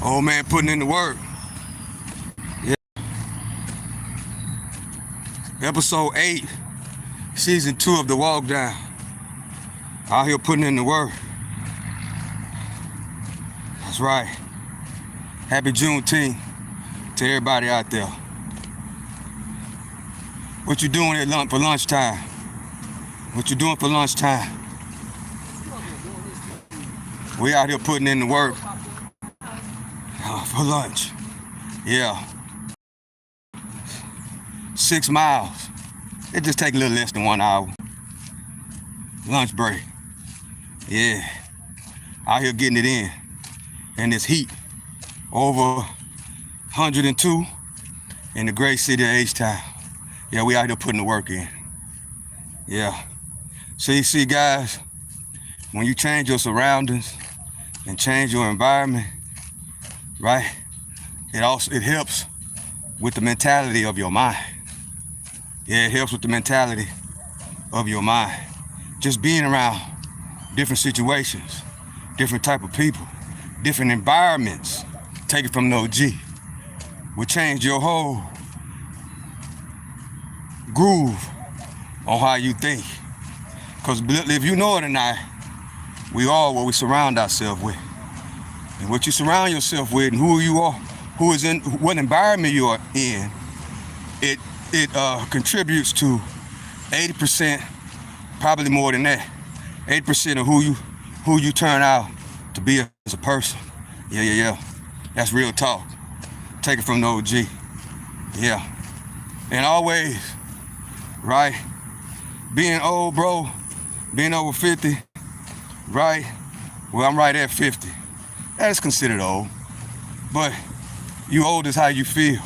Old man putting in the work. Yeah. Episode 8, season 2 of the walk down. Out here putting in the work. That's right. Happy Juneteenth to everybody out there. What you doing at for lunchtime? What you doing for lunchtime? We out here putting in the work for lunch. Yeah. 6 miles. It just take a little less than 1 hour. Lunch break. Yeah. Out here getting it in this heat. Over 102 in the great city of H-Town. Yeah, we out here putting the work in. Yeah. So you see, guys, when you change your surroundings and change your environment, right, it helps with the mentality of your mind. Yeah, it helps with the mentality of your mind. Just being around different situations, different type of people, different environments, take it from the OG, will change your whole groove on how you think. Because if you know it or not, we are what we surround ourselves with. And what you surround yourself with and who you are, who is in, what environment you are in, it contributes to 80%, probably more than that, 80% of who you turn out to be as a person. Yeah. That's real talk. Take it from the OG. Yeah. And always, right, being old, bro, being over 50, right? Well, I'm right at 50. That's considered old. But you old is how you feel.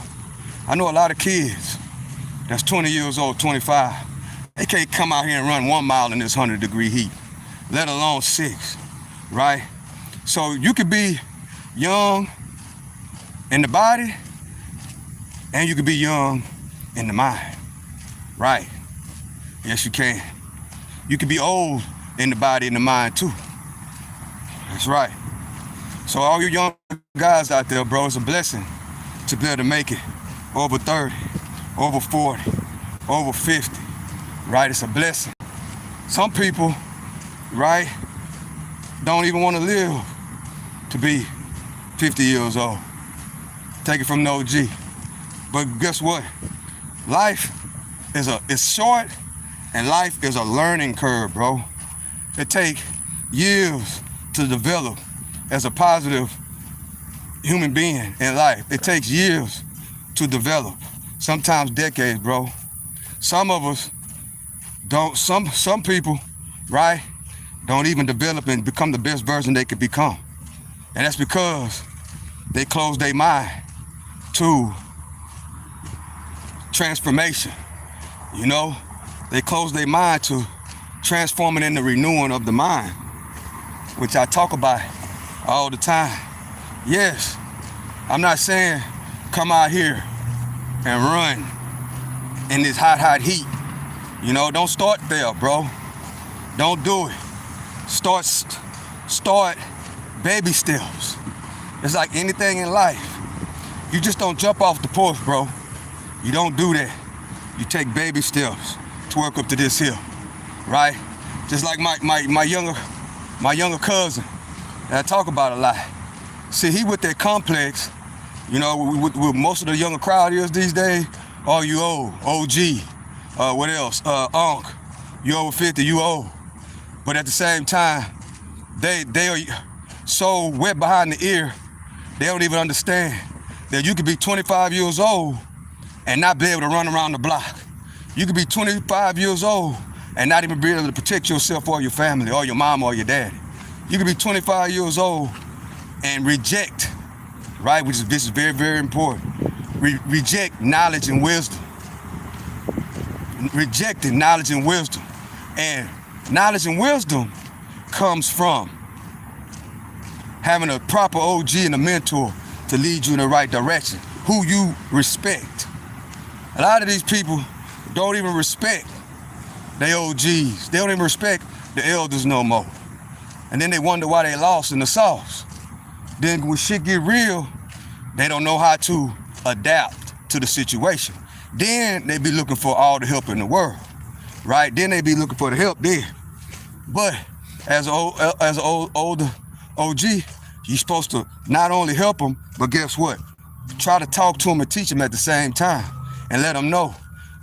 I know a lot of kids that's 20 years old, 25. They can't come out here and run 1 mile in this 100-degree heat, let alone 6, right? So you could be young in the body and you could be young in the mind, right? Yes, you can. You could be old in the body and the mind too. That's right. So all you young guys out there, bro, it's a blessing to be able to make it over 30, over 40, over 50, right? It's a blessing. Some people, right, don't even want to live to be 50 years old. Take it from the OG. But guess what? Life is short, and life is a learning curve, bro. It takes years to develop as a positive human being in life. It takes years to develop, sometimes decades, bro. Some of us don't, some people, right, don't even develop and become the best version they could become. And that's because they close their mind to transformation, you know? They close their mind to transforming and the renewing of the mind, which I talk about all the time. Yes, I'm not saying come out here and run in this hot heat. You know, don't start there, bro. Don't do it. Start baby steps. It's like anything in life. You just don't jump off the porch, bro. You don't do that. You take baby steps to work up to this hill, right? Just like my younger cousin that I talk about a lot. See, he with that complex, you know, with most of the younger crowd is these days. Oh, you old, OG, what else? Unc, you over 50, you old. But at the same time, they are so wet behind the ear, they don't even understand that you could be 25 years old and not be able to run around the block. You could be 25 years old and not even be able to protect yourself or your family or your mom or your daddy. You could be 25 years old and reject, right, this is very, very important, reject knowledge and wisdom. Rejecting knowledge and wisdom. And knowledge and wisdom comes from having a proper OG and a mentor to lead you in the right direction, who you respect. A lot of these people don't even respect their OGs. They don't even respect the elders no more. And then they wonder why they lost in the sauce. then when shit get real, they don't know how to adapt to the situation. Then they be looking for all the help in the world, right? Then they be looking for the help there. But as an older OG, you're supposed to not only help them, but guess what? Try to talk to them and teach them at the same time, and let them know.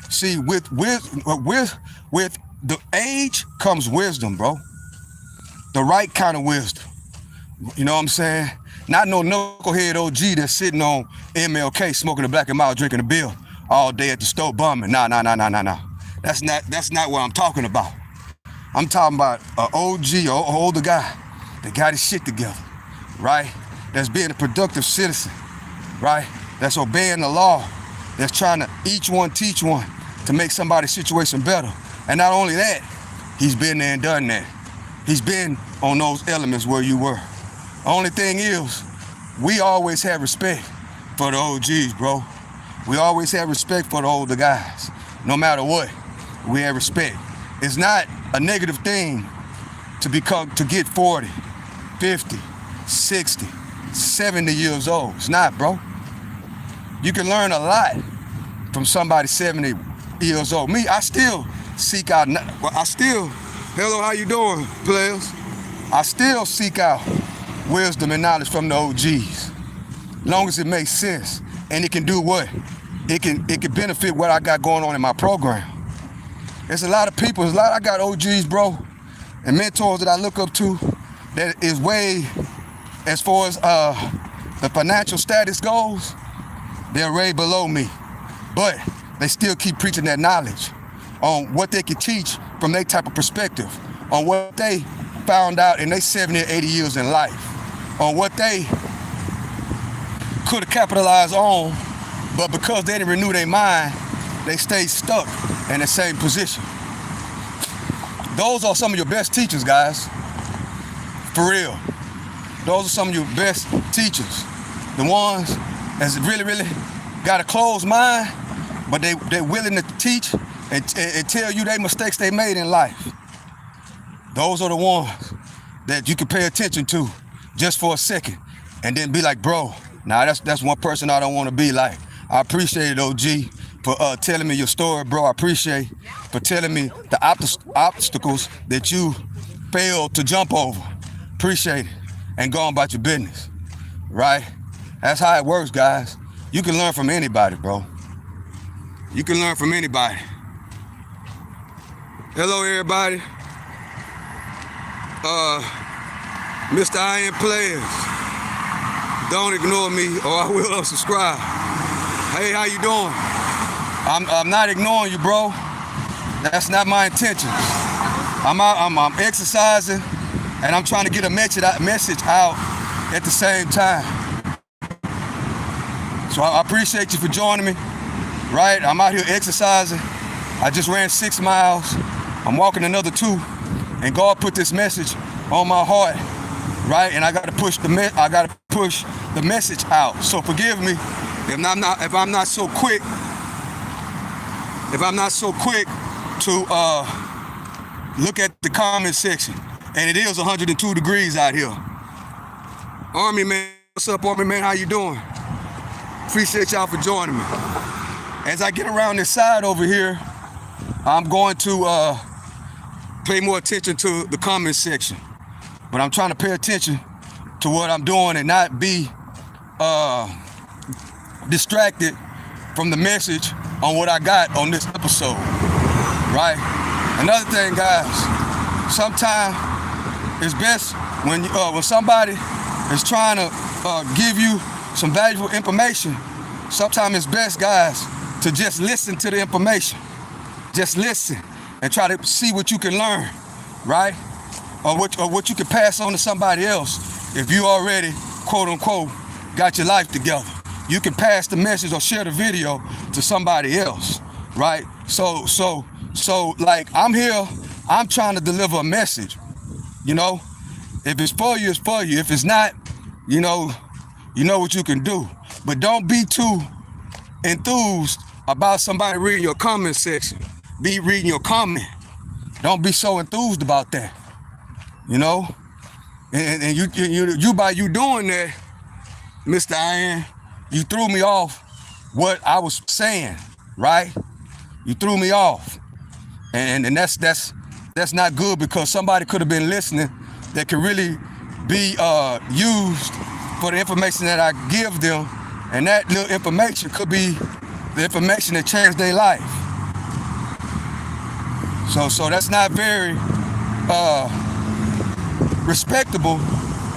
See, with the age comes wisdom, bro. The right kind of wisdom. You know what I'm saying? Not no knucklehead OG that's sitting on MLK smoking a black and mild, drinking a beer all day at the store bumming. Nah. That's not what I'm talking about. I'm talking about an OG, or older guy that got his shit together, right? That's being a productive citizen, right? That's obeying the law. That's trying to each one teach one to make somebody's situation better. And not only that, he's been there and done that. He's been on those elements where you were. Only thing is, we always have respect for the OGs, bro. We always have respect for the older guys. No matter what, we have respect. It's not a negative thing to get 40, 50, 60, 70 years old. It's not, bro. You can learn a lot from somebody 70 years old. Me, I still seek out, hello, how you doing, players? I still seek out wisdom and knowledge from the OGs. Long as it makes sense. And it can do what? It can benefit what I got going on in my program. There's a lot of people, I got OGs, bro, and mentors that I look up to that is way, as far as the financial status goes, they're way below me. But they still keep preaching that knowledge on what they can teach from their type of perspective, on what they found out in their 70 or 80 years in life, on what they could have capitalized on, but because they didn't renew their mind, they stayed stuck in the same position. Those are some of your best teachers, guys. For real. Those are some of your best teachers. The ones that's really got a closed mind, but they're willing to teach and tell you their mistakes they made in life. Those are the ones that you can pay attention to just for a second and then be like, bro, nah, that's one person I don't want to be like. I appreciate it, OG, for telling me your story, bro. I appreciate for telling me the obstacles that you failed to jump over. Appreciate it. And go on about your business, right? That's how it works, guys. You can learn from anybody, bro. You can learn from anybody. Hello, everybody. Mr. I Am Players. Don't ignore me or I will unsubscribe. Hey, how you doing? I'm not ignoring you, bro. That's not my intention. I'm exercising and I'm trying to get a message out at the same time. So I appreciate you for joining me, right? I'm out here exercising. I just ran 6 miles. I'm walking another 2, and God put this message on my heart, right? And I got to push the message out. So forgive me if I'm not so quick to look at the comment section. And it is 102 degrees out here. Army man, what's up, Army man? How you doing? Appreciate y'all for joining me. As I get around this side over here, I'm going to pay more attention to the comment section. But I'm trying to pay attention to what I'm doing and not be distracted from the message on what I got on this episode, right? Another thing, guys, sometimes it's best when somebody is trying to give you some valuable information. Sometimes it's best, guys, to just listen to the information. Just listen and try to see what you can learn, right? Or what you can pass on to somebody else. If you already, quote unquote, got your life together, you can pass the message or share the video to somebody else, right? So like I'm here, I'm trying to deliver a message, you know? If it's for you, it's for you. If it's not, you know what you can do. But don't be too enthused about somebody reading your comment section. Be reading your comment. Don't be so enthused about that, you know? And you by you doing that, Mr. Iron, you threw me off what I was saying, right? You threw me off. And that's not good, because somebody could have been listening that could really be used for the information that I give them, and that little information could be the information that changed their life. So that's not very respectable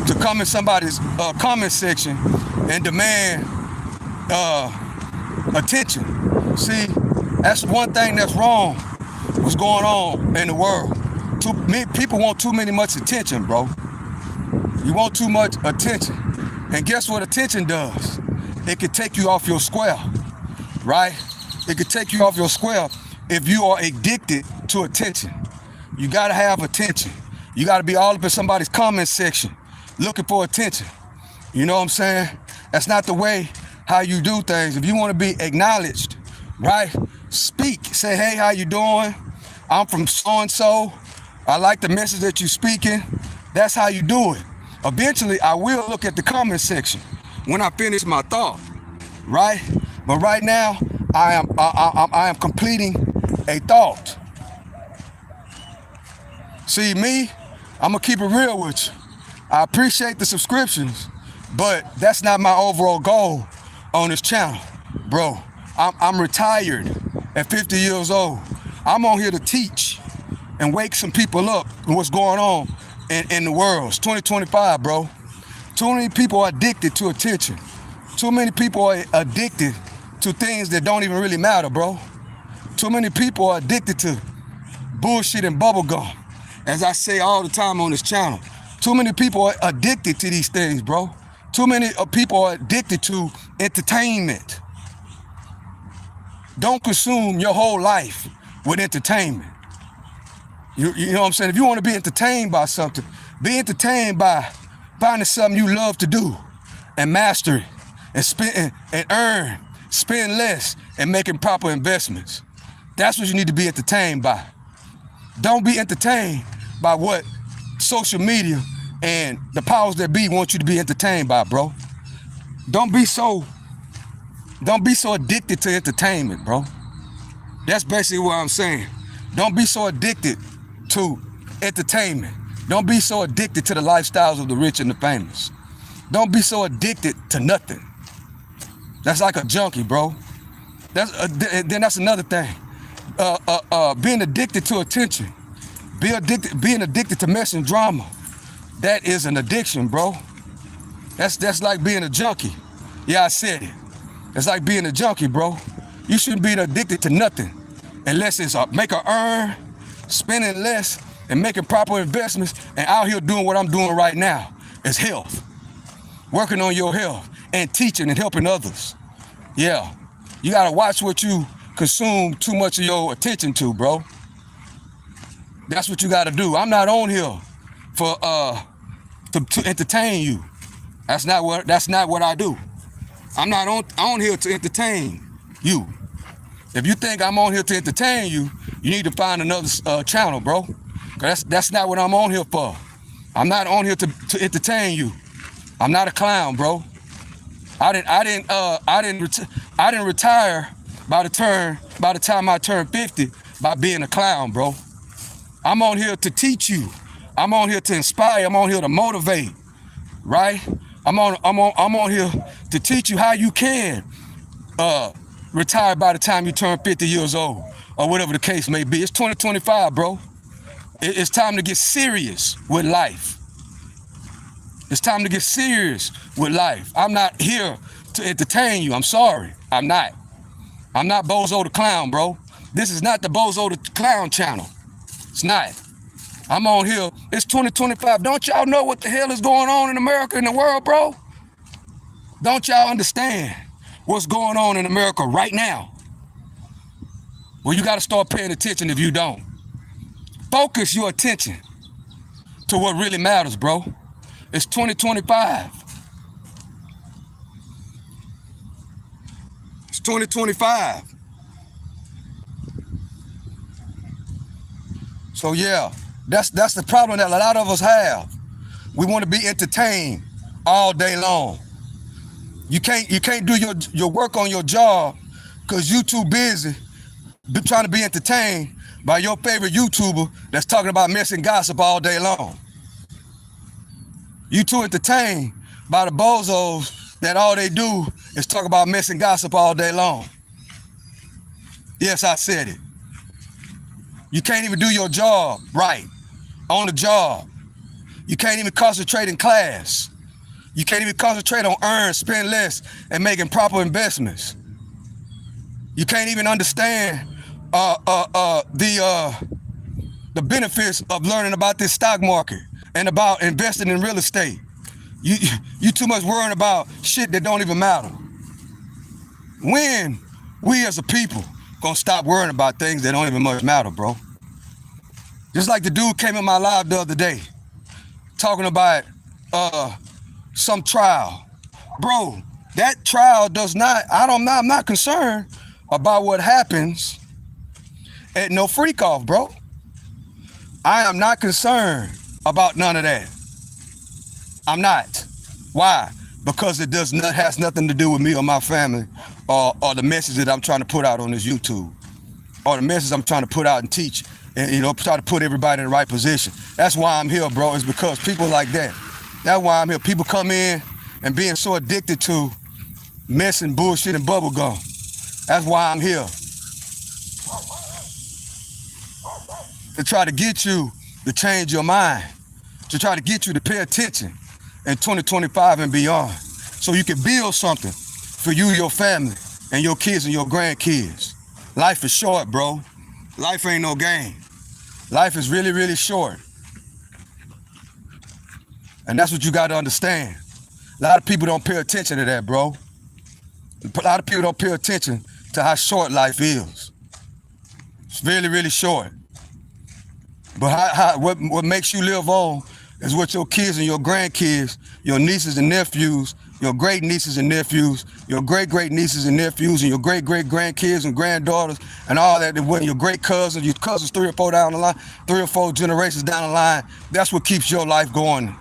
to come in somebody's comment section and demand attention. See, that's one thing that's wrong. What's going on in the world? People want too much attention, bro. You want too much attention. And guess what attention does? It can take you off your square, right? It can take you off your square if you are addicted to attention. You gotta have attention. You gotta be all up in somebody's comment section looking for attention. You know what I'm saying? That's not the way how you do things. If you want to be acknowledged, right? Speak. Say, hey, how you doing? I'm from so-and-so. I like the message that you're speaking. That's how you do it. Eventually, I will look at the comment section when I finish my thought, right? But right now, I am completing a thought. See, me, I'm gonna keep it real with you. I appreciate the subscriptions, but that's not my overall goal on this channel, bro. I'm retired at 50 years old. I'm on here to teach and wake some people up on what's going on in the world. It's 2025, bro. Too many people are addicted to attention. Too many people are addicted to things that don't even really matter, bro. Too many people are addicted to bullshit and bubblegum. As I say all the time on this channel, too many people are addicted to these things, bro. Too many people are addicted to entertainment. Don't consume your whole life with entertainment. You know what I'm saying? If you want to be entertained by something, be entertained by finding something you love to do and master it and spend less and making proper investments. That's what you need to be entertained by. Don't be entertained by what social media and the powers that be want you to be entertained by, bro. Don't be so addicted to entertainment, bro. That's basically what I'm saying. Don't be so addicted to entertainment. Don't be so addicted to the lifestyles of the rich and the famous. Don't be so addicted to nothing. That's like a junkie, bro. Then that's another thing. Being addicted to attention, being addicted to mess and drama. That is an addiction, bro. That's like being a junkie. Yeah, I said it. It's like being a junkie, bro. You shouldn't be addicted to nothing unless it's make a earn, spending less, and making proper investments, and out here doing what I'm doing right now is health. Working on your health and teaching and helping others. Yeah, you gotta watch what you consume too much of your attention to, bro. That's what you gotta do. I'm not on here for to entertain you. That's not what I do. I'm not on here to entertain you. If you think I'm on here to entertain you, you need to find another channel, bro. Cause that's not what I'm on here for. I'm not on here to entertain you. I'm not a clown, bro. I didn't retire by the time I turned 50 by being a clown, bro. I'm on here to teach you. I'm on here to inspire. I'm on here to motivate, right? I'm on here to teach you how you can retire by the time you turn 50 years old, or whatever the case may be. It's 2025, bro. It's time to get serious with life. It's time to get serious with life. I'm not here to entertain you. I'm sorry. I'm not. I'm not Bozo the Clown, bro. This is not the Bozo the Clown channel. It's not. I'm on here. It's 2025. Don't y'all know what the hell is going on in America and the world, bro? Don't y'all understand what's going on in America right now? Well, you got to start paying attention if you don't. Focus your attention to what really matters, bro. It's 2025. It's 2025. So yeah, that's the problem that a lot of us have. We want to be entertained all day long. You can't do your work on your job because you too busy trying to be entertained by your favorite YouTuber that's talking about mess and gossip all day long. You too entertained by the bozos that all they do is talk about mess and gossip all day long. Yes, I said it. You can't even do your job right on the job. You can't even concentrate in class. You can't even concentrate on earn, spend less, and making proper investments. You can't even understand the benefits of learning about this stock market and about investing in real estate. You too much worrying about shit that don't even matter. When we as a people gonna stop worrying about things that don't even much matter, bro? Just like the dude came in my live the other day talking about some trial. Bro, that trial does not, I'm not concerned about what happens at no freak off, bro. I am not concerned about none of that. I'm not. Why? Because it has nothing to do with me or my family or the message that I'm trying to put out on this YouTube or the message I'm trying to put out and teach and, try to put everybody in the right position. That's why I'm here, bro. It's because people like that. That's why I'm here. People come in and being so addicted to mess and bullshit and bubble gum. That's why I'm here. To try to get you to change your mind, to try to get you to pay attention in 2025 and beyond, so you can build something for you, your family, and your kids and your grandkids. Life is short, bro. Life ain't no game. Life is really, really short. And that's what you got to understand. A lot of people don't pay attention to that, bro. A lot of people don't pay attention to how short life is. It's really, really short. But what makes you live on is what your kids and your grandkids, your nieces and nephews, your great nieces and nephews, your great nieces and nephews, and your great grandkids and granddaughters, and all that. Your great cousins, your cousins 3 or 4 down the line, 3 or 4 generations down the line. That's what keeps your life going.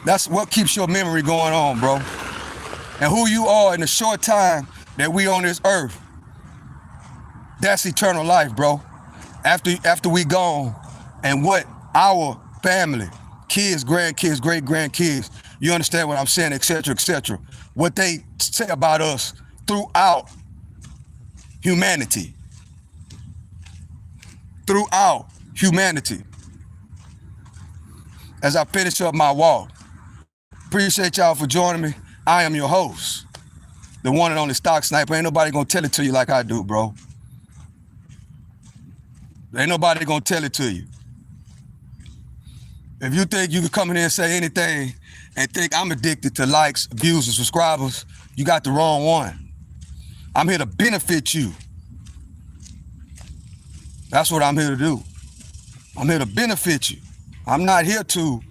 That's what keeps your memory going on, bro. And who you are in the short time that we on this earth, that's eternal life, bro. After we gone, and what our family, kids, grandkids, great grandkids, you understand what I'm saying, et cetera, what they say about us throughout humanity. Throughout humanity. As I finish up my walk, appreciate y'all for joining me. I am your host, the one and only Stock Sniper. Ain't nobody gonna tell it to you like I do, bro. Ain't nobody gonna tell it to you. If you think you can come in here and say anything and think I'm addicted to likes, views, and subscribers, you got the wrong one. I'm here to benefit you. That's what I'm here to do. I'm here to benefit you. I'm not here to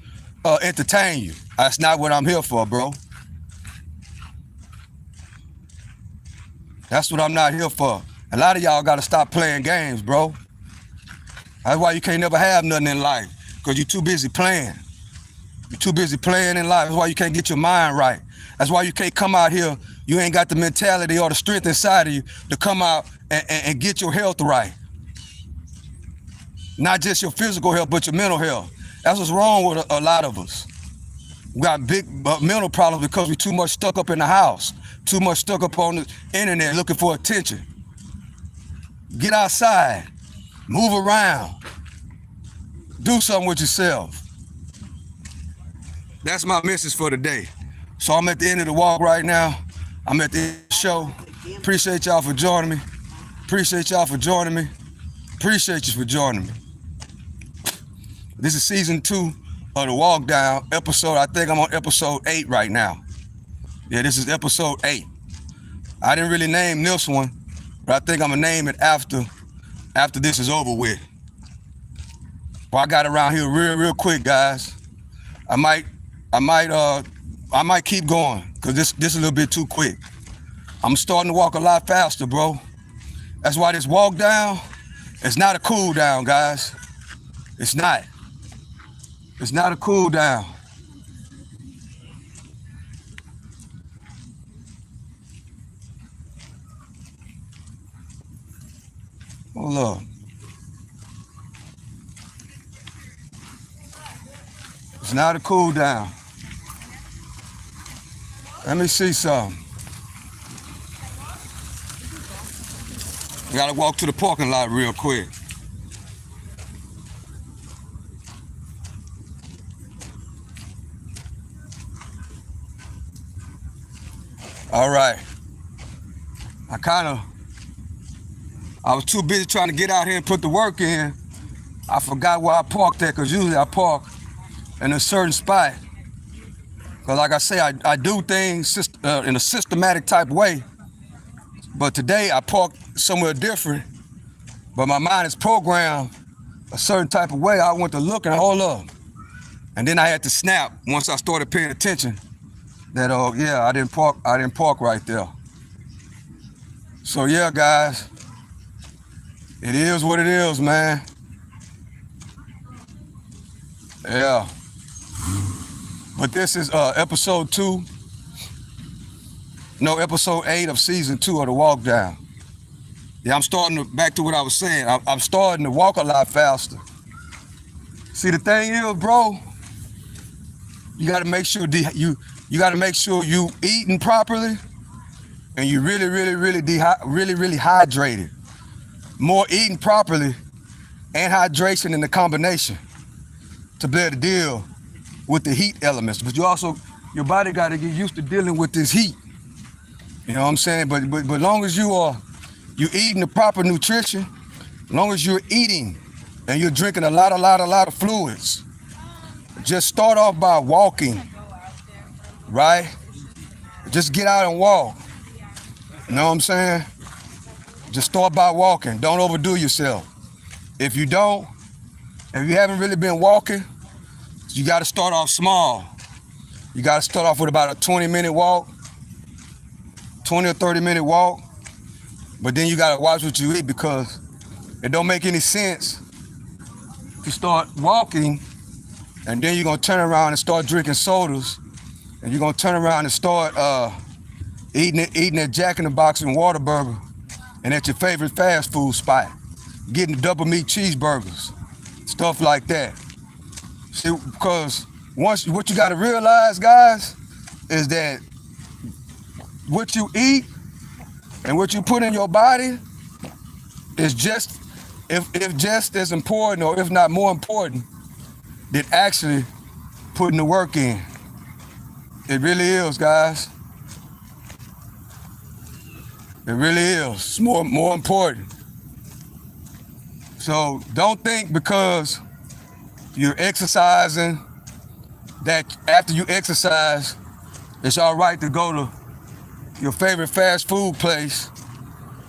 entertain you. That's not what I'm here for, bro. That's what I'm not here for. A lot of y'all gotta stop playing games, bro. That's why you can't never have nothing in life, because you're too busy playing. You're too busy playing in life. That's why you can't get your mind right. That's why you can't come out here. You ain't got the mentality or the strength inside of you to come out and get your health right. Not just your physical health, but your mental health. That's what's wrong with a lot of us. We got big mental problems because we're too much stuck up in the house, too much stuck up on the internet looking for attention. Get outside, move around, do something with yourself. That's my message for today. So I'm at the end of the walk right now. I'm at the end of the show. Appreciate y'all for joining me. Appreciate y'all for joining me. Appreciate you for joining me. This is season 2 of the Walk Down episode. I think I'm on episode 8 right now. Yeah, this is episode 8. I didn't really name this one, but I think I'm gonna name it after this is over with. Well, I got around here real quick, guys. I might keep going because this is a little bit too quick. I'm starting to walk a lot faster, bro. That's why this walk down, it's not a cool down, guys. It's not. It's not a cool down. Hold up. It's not a cool down. Let me see something. I gotta walk to the parking lot real quick. All right. I was too busy trying to get out here and put the work in. I forgot where I parked at, because usually I park in a certain spot. Because like I say, I do things in a systematic type way. But today I parked somewhere different. But my mind is programmed a certain type of way. I went to look and hold up. And then I had to snap once I started paying attention that, yeah, I didn't park right there. So yeah, guys, it is what it is, man. Yeah. But this is episode 8 of season 2 of the walk down. Yeah, I'm starting back to what I was saying. I'm starting to walk a lot faster. See, the thing is, bro, you got to make sure you eating properly, and you really hydrated. More eating properly and hydration in the combination to be able to deal with the heat elements. But your body got to get used to dealing with this heat. You know what I'm saying? But long as you eating the proper nutrition, long as you're eating and you're drinking a lot of fluids, just start off by walking, right? Just get out and walk. You know what I'm saying? Just start by walking. Don't overdo yourself. If you haven't really been walking, you got to start off small. You got to start off with about a 20-minute walk, 20 or 30-minute walk. But then you got to watch what you eat, because it don't make any sense to start walking and then you're going to turn around and start drinking sodas, and you're going to turn around and start eating that Jack in the Box and Whataburger, and at your favorite fast food spot, getting double meat cheeseburgers, stuff like that. See, because what you got to realize, guys, is that what you eat and what you put in your body is just, if just as important, or if not more important, than actually putting the work in. It really is, guys. It really is. It's more important. So don't think because you're exercising that after you exercise, it's all right to go to your favorite fast food place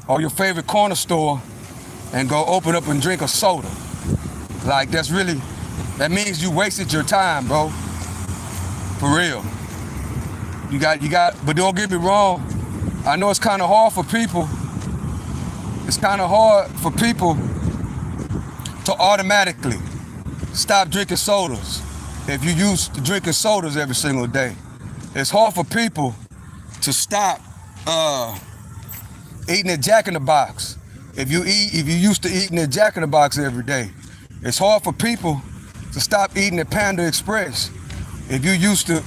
or your favorite corner store and go open up and drink a soda. Like, that means you wasted your time, bro. For real. You got, but don't get me wrong. I know it's kind of hard for people. It's kind of hard for people to automatically stop drinking sodas if you used to drinking sodas every single day. It's hard for people to stop eating a Jack in the Box if you used to eating a Jack in the Box every day. It's hard for people to stop eating at Panda Express if you used to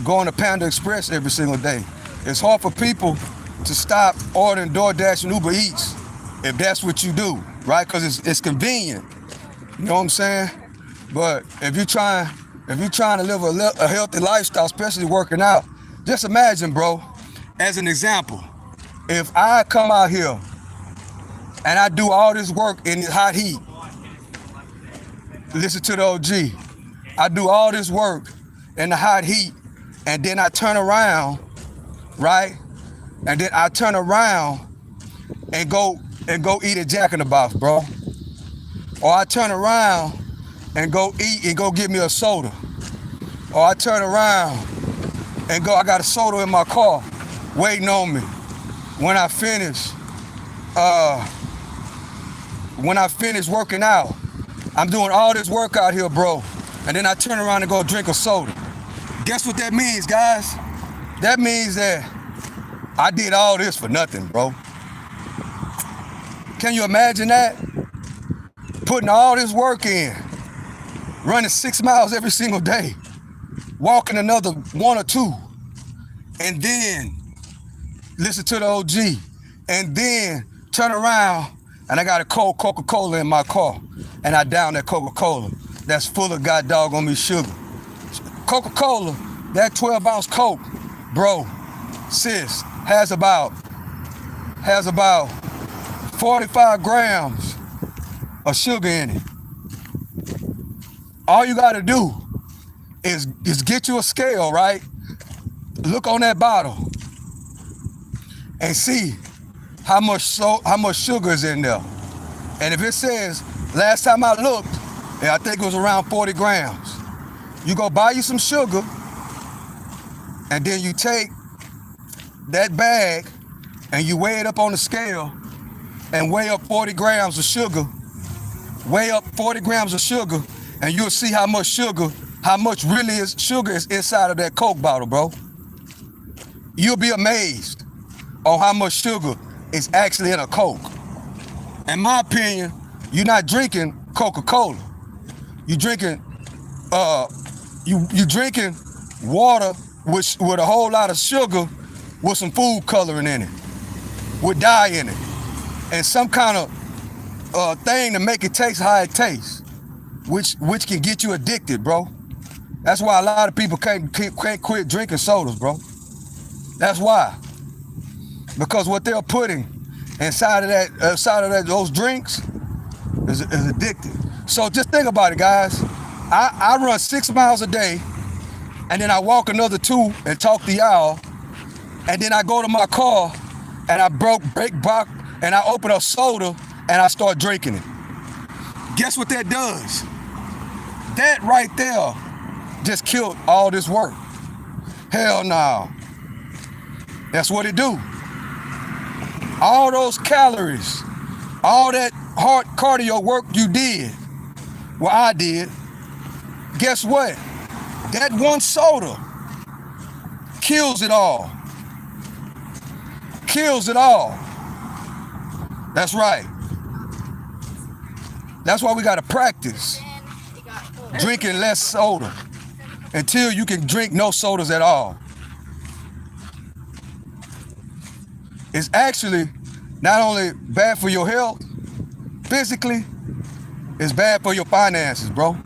going to Panda Express every single day. It's hard for people to stop ordering DoorDash and Uber Eats if that's what you do, right? Because it's convenient. You know what I'm saying? But if you're trying to live a healthy lifestyle, especially working out, just imagine, bro, as an example, if I come out here and I do all this work in the hot heat, listen to the OG, I do all this work in the hot heat, and then I turn around, right? And then I turn around and go eat a Jack in the Box, bro. Or I turn around and go eat and go get me a soda. Or I turn around and I got a soda in my car waiting on me. When I finish working out, I'm doing all this work out here, bro. And then I turn around and go drink a soda. Guess what that means, guys? That means that I did all this for nothing, bro. Can you imagine that? Putting all this work in, running 6 miles every single day, walking another 1 or 2, and then listen to the OG, and then turn around and I got a cold Coca-Cola in my car, and I down that Coca-Cola that's full of god doggone me sugar. Coca-Cola, that 12-ounce Coke, bro, sis, has about 45 grams of sugar in it. All you gotta do is get you a scale, right? Look on that bottle and see how much sugar is in there. And if it says, last time I looked, and I think it was around 40 grams, you go buy you some sugar, and then you take that bag and you weigh it up on the scale and weigh up 40 grams of sugar, and you'll see how much sugar is inside of that Coke bottle, bro. You'll be amazed on how much sugar is actually in a Coke. In my opinion, you're not drinking Coca-Cola. You're drinking you drinking water with a whole lot of sugar with some food coloring in it, with dye in it, and some kind of thing to make it taste how it tastes, which can get you addicted, bro. That's why a lot of people can't quit drinking sodas, bro. That's why. Because what they're putting inside of those drinks is addictive. So just think about it, guys. I run 6 miles a day, and then I walk another 2 and talk to y'all, and then I go to my car and I break back and I open up soda and I start drinking it. Guess what that does? That right there just killed all this work. Hell no. That's what it do. All those calories, all that hard cardio work you did, well, I did. Guess what? That one soda kills it all. Kills it all. That's right. That's why we gotta practice drinking less soda until you can drink no sodas at all. It's actually not only bad for your health physically, it's bad for your finances, bro.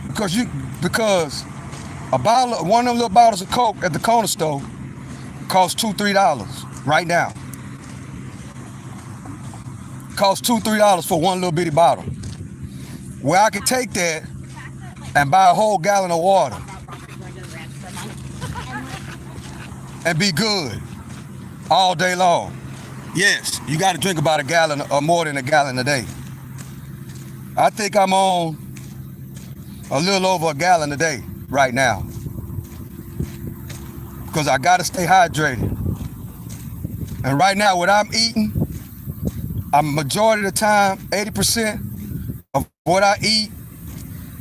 Because one of them little bottles of Coke at the corner store costs $2-3 right now. Costs $2-3 for one little bitty bottle. Where I could take that and buy a whole gallon of water and be good all day long. Yes, you got to drink about a gallon or more than a gallon a day. I think I'm on a little over a gallon a day right now, because I got to stay hydrated. And right now, what I'm eating, majority of the time, 80% of what I eat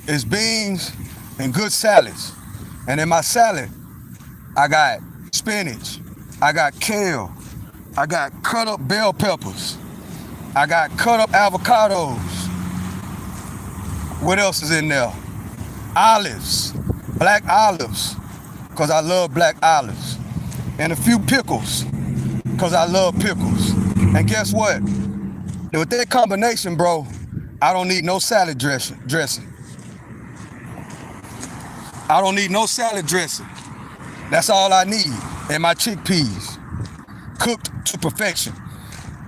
is beans and good salads. And in my salad, I got spinach, I got kale, I got cut up bell peppers, I got cut up avocados. What else is in there? Olives, black olives, because I love black olives. And a few pickles, because I love pickles. And guess what? With that combination, bro, I don't need no salad dressing. I don't need no salad dressing. That's all I need. And my chickpeas, cooked to perfection,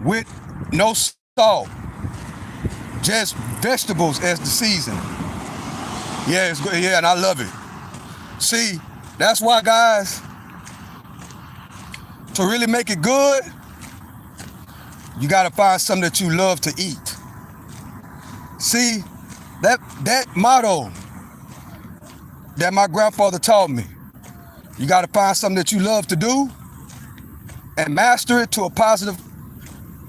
with no salt, just vegetables as the seasoning. Yeah, it's good. Yeah, and I love it. See, that's why, guys, to really make it good, you gotta find something that you love to eat. See, that motto that my grandfather taught me, you gotta find something that you love to do and master it to a positive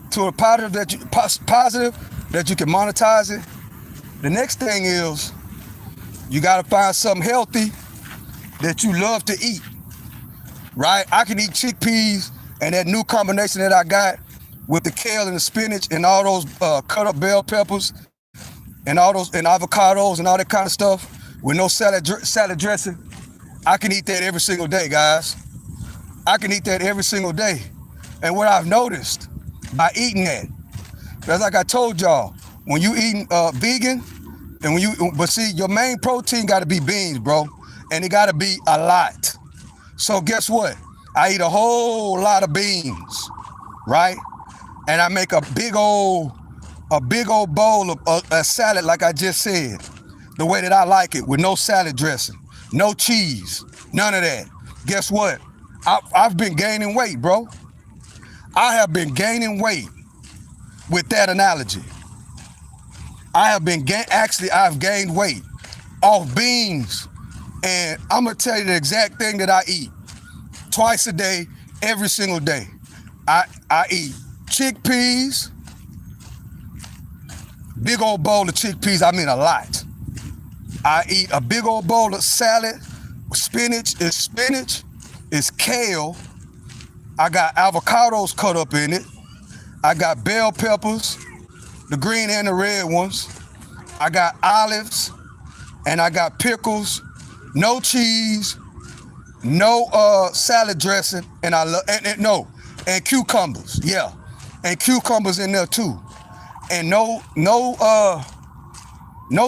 that you can monetize it. The next thing is, you gotta find something healthy that you love to eat, right? I can eat chickpeas and that new combination that I got with the kale and the spinach and all those cut up bell peppers and all those and avocados and all that kind of stuff with no salad dressing, I can eat that every single day, guys. I can eat that every single day. And what I've noticed by eating that, that's like I told y'all, when you eating vegan, but see, your main protein got to be beans, bro, and it got to be a lot. So guess what? I eat a whole lot of beans, right? And I make a big old bowl of a salad, like I just said, the way that I like it, with no salad dressing, no cheese, none of that. Guess what? I've been gaining weight, bro. I have been gaining weight with that analogy. I've gained weight off beans. And I'm gonna tell you the exact thing that I eat twice a day, every single day. I eat chickpeas, big old bowl of chickpeas, I mean a lot. I eat a big old bowl of salad. Spinach, it's kale. I got avocados cut up in it. I got bell peppers, the green and the red ones. I got olives, and I got pickles, no cheese, no salad dressing, and and cucumbers, yeah, and cucumbers in there too, and no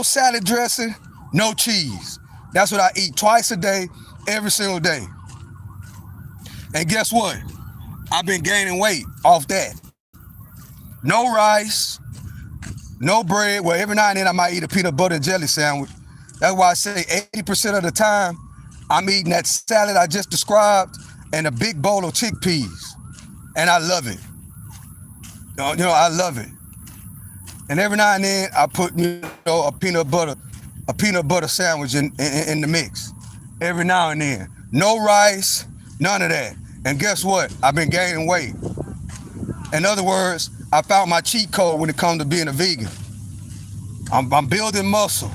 salad dressing, no cheese. That's what I eat twice a day, every single day. And guess what? I've been gaining weight off that. No rice, no bread. Well, every now and then I might eat a peanut butter and jelly sandwich. That's why I say 80% of the time I'm eating that salad I just described and a big bowl of chickpeas. And I love it. I love it. And every now and then I put a peanut butter sandwich in the mix. Every now and then. No rice, none of that. And guess what? I've been gaining weight. In other words, I found my cheat code when it comes to being a vegan. I'm building muscle.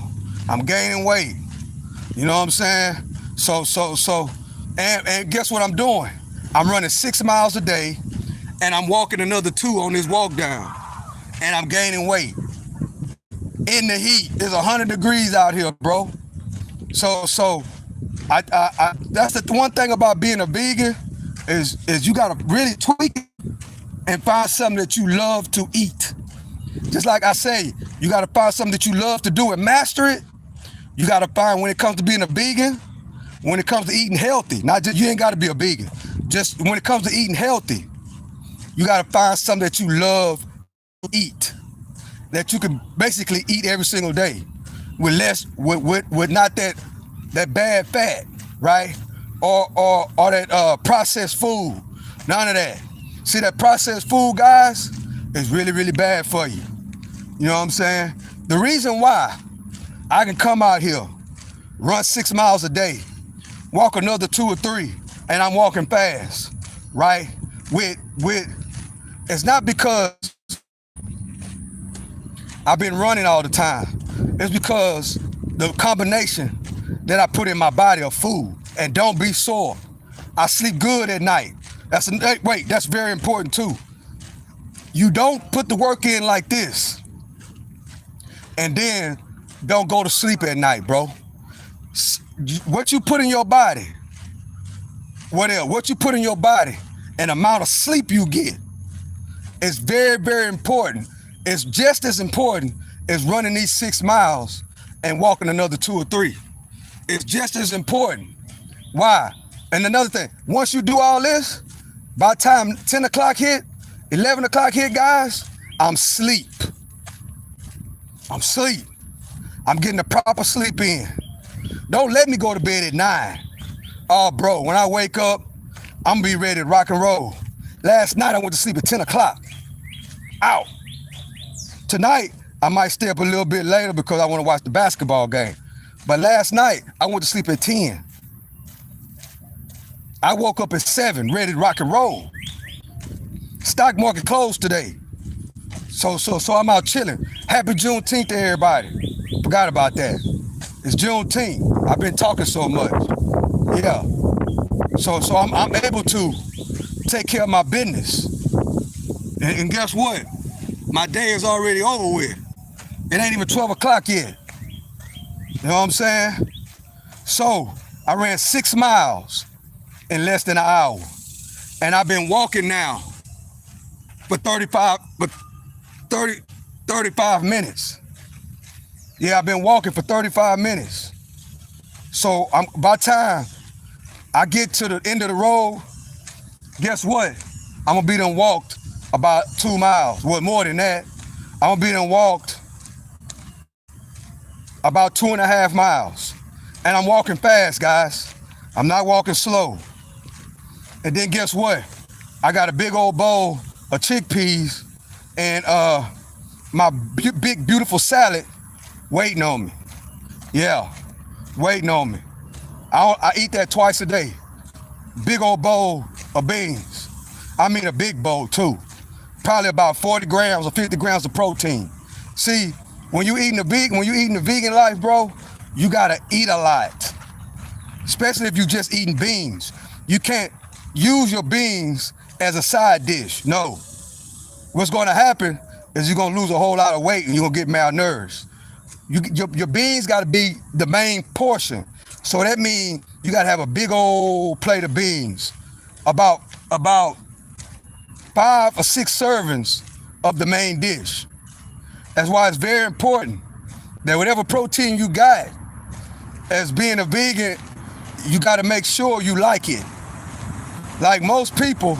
I'm gaining weight. You know what I'm saying? And guess what I'm doing? I'm running 6 miles a day, and I'm walking another 2 on this walk down, and I'm gaining weight. In the heat, it's 100 degrees out here, bro. So I that's the one thing about being a vegan is you gotta really tweak it and find something that you love to eat. Just like I say, you gotta find something that you love to do and master it. You gotta find, when it comes to being a vegan, when it comes to eating healthy, you ain't gotta be a vegan. Just when it comes to eating healthy, you gotta find something that you love to eat, that you can basically eat every single day with not that bad fat, right? Or that processed food. None of that. See, that processed food, guys, is really, really bad for you. You know what I'm saying? The reason why I can come out here, run 6 miles a day, walk another 2 or 3, and I'm walking fast, right? It's not because I've been running all the time. It's because the combination that I put in my body of food. And don't be sore. I sleep good at night. That's very important too. You don't put the work in like this and then don't go to sleep at night, bro. What you put in your body, what you put in your body and amount of sleep you get is very, very important. It's just as important as running these 6 miles and walking another 2 or 3. It's just as important. Why? And another thing, once you do all this, by the time 10 o'clock hit, 11 o'clock hit, guys, I'm asleep. I'm getting the proper sleep in. Don't let me go to bed at 9. Oh, bro, when I wake up, I'm gonna be ready to rock and roll. Last night, I went to sleep at 10 o'clock. Out. Tonight, I might stay up a little bit later because I want to watch the basketball game. But last night, I went to sleep at 10. I woke up at 7, ready to rock and roll. Stock market closed today. So I'm out chilling. Happy Juneteenth to everybody. Forgot about that. It's Juneteenth. I've been talking so much. Yeah. So I'm able to take care of my business. And guess what? My day is already over with. It ain't even 12 o'clock yet. You know what I'm saying? So I ran 6 miles in less than an hour. And I've been walking now for 35 minutes. Yeah, I've been walking for 35 minutes. So by the time I get to the end of the road, guess what? I'm gonna be done walked about 2 miles. Well, more than that. I'm gonna be done walked about 2.5 miles. And I'm walking fast, guys. I'm not walking slow. And then guess what? I got a big old bowl of chickpeas and my big, beautiful salad waiting on me. Yeah, waiting on me. I eat that twice a day. Big old bowl of beans. I mean a big bowl too. Probably about 40 grams or 50 grams of protein. See, when you eating the vegan life, bro, you gotta eat a lot. Especially if you just eating beans. You can't use your beans as a side dish. No. What's gonna happen is you're gonna lose a whole lot of weight and you're gonna get malnourished. Your beans gotta be the main portion. So that means you gotta have a big old plate of beans. About 5 or 6 servings of the main dish. That's why it's very important that whatever protein you got, as being a vegan, you gotta make sure you like it. Like most people,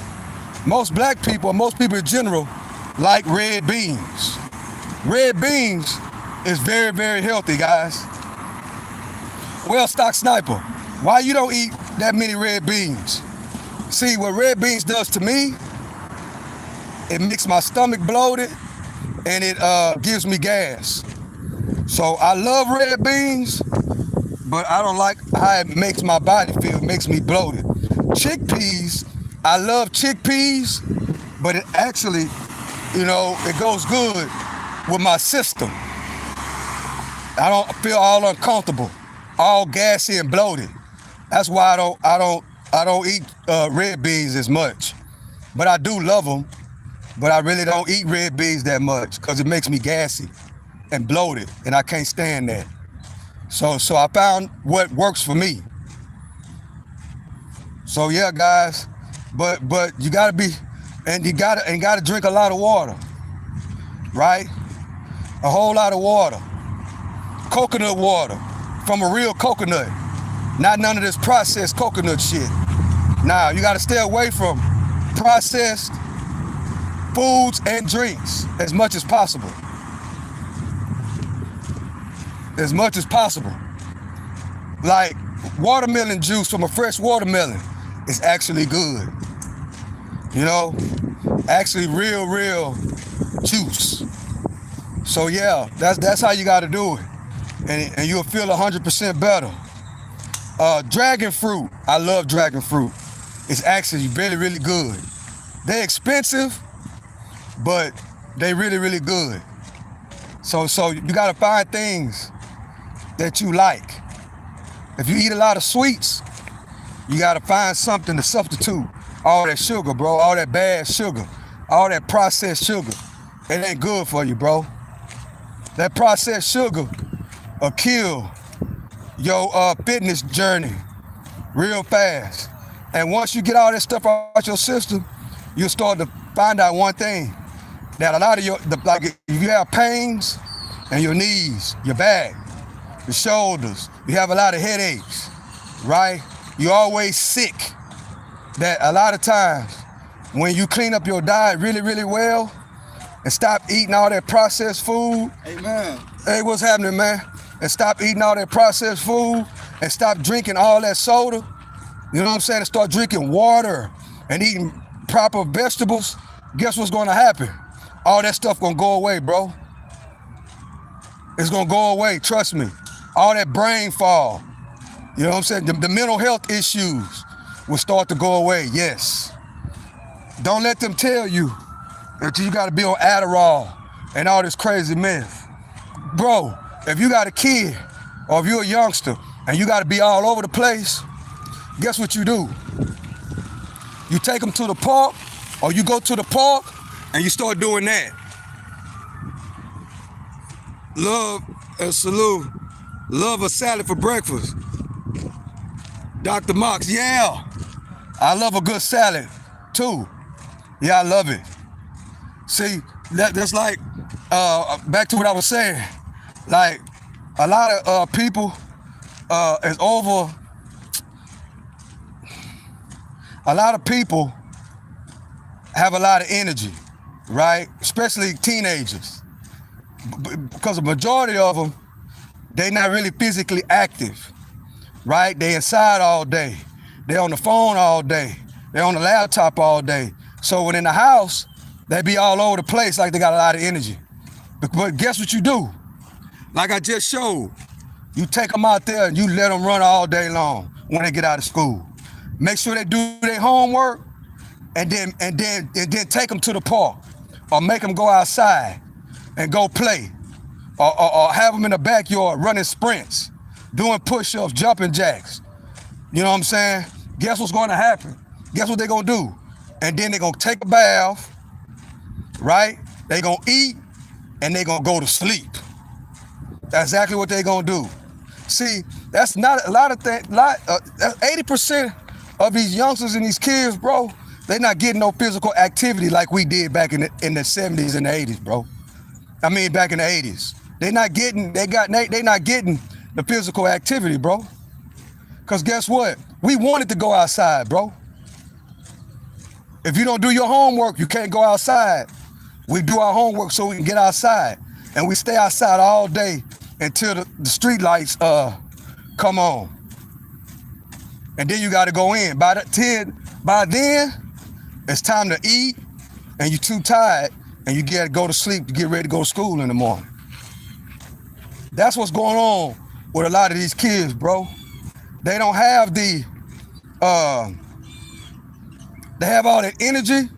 most black people, most people in general, like red beans. Red beans is very, very healthy, guys. Well, Stock Sniper, why you don't eat that many red beans? See, what red beans does to me, it makes my stomach bloated and it gives me gas. So I love red beans, but I don't like how it makes my body feel. It makes me bloated. Chickpeas, I love chickpeas, but it actually, you know, it goes good with my system. I don't feel all uncomfortable, all gassy and bloated. That's why I don't eat red beans as much. But I do love them, but I really don't eat red beans that much because it makes me gassy and bloated, and I can't stand that. So I found what works for me. So yeah, guys, but you gotta be, and you gotta drink a lot of water, right? A whole lot of water. Coconut water from a real coconut, not none of this processed coconut shit. Now you gotta stay away from processed foods and drinks as much as possible. As much as possible. Like watermelon juice from a fresh watermelon is actually good. You know, actually real juice. So yeah, that's how you gotta do it. And you'll feel 100% better. Dragon fruit, I love dragon fruit. It's actually really, really good. They're expensive, but they really good. So you gotta find things that you like. If you eat a lot of sweets, you gotta find something to substitute all that sugar, bro, all that bad sugar, all that processed sugar. It ain't good for you, bro. That processed sugar will kill your fitness journey real fast. And once you get all that stuff out your system, you'll start to find out one thing, that a lot of like if you have pains in your knees, your back, your shoulders, you have a lot of headaches, right? You're always sick. That a lot of times when you clean up your diet really well and stop eating all that processed food. Amen. Hey, what's happening, man? And stop eating all that processed food and stop drinking all that soda. You know what I'm saying? And start drinking water and eating proper vegetables. Guess what's gonna happen? All that stuff gonna go away, bro. It's gonna go away, trust me. All that brain fog, you know what I'm saying? The mental health issues will start to go away, yes. Don't let them tell you that you gotta be on Adderall and all this crazy mess. Bro, if you got a kid or if you're a youngster and you gotta be all over the place, guess what you do? You take them to the park, or you go to the park and you start doing that. Love a salute. Love a salad for breakfast. Dr. Mox, yeah. I love a good salad too. Yeah, I love it. See, that's like, back to what I was saying. Like, a lot of people is over. A lot of people have a lot of energy, right? Especially teenagers. Because the majority of them, they're not really physically active, right? They inside all day. They're on the phone all day. They're on the laptop all day. So when in the house, they be all over the place like they got a lot of energy. But guess what you do? Like I just showed, you take them out there and you let them run all day long when they get out of school. Make sure they do their homework and then take them to the park or make them go outside and go play or have them in the backyard running sprints, doing push-ups, jumping jacks. You know what I'm saying? Guess what's going to happen? Guess what they're going to do? And then they're going to take a bath, right? They're going to eat and they're going to go to sleep. That's exactly what they're going to do. See, that's not a lot of things. 80% of these youngsters and these kids, bro, they're not getting no physical activity like we did back in the 70s and the 80s, bro. I mean, back in the 80s. They're not getting the physical activity, bro. Because guess what? We wanted to go outside, bro. If you don't do your homework, you can't go outside. We do our homework so we can get outside. And we stay outside all day until the street lights come on. And then you got to go in. By then, it's time to eat, and you're too tired, and you got to go to sleep to get ready to go to school in the morning. That's what's going on with a lot of these kids, bro. They don't have they have all that energy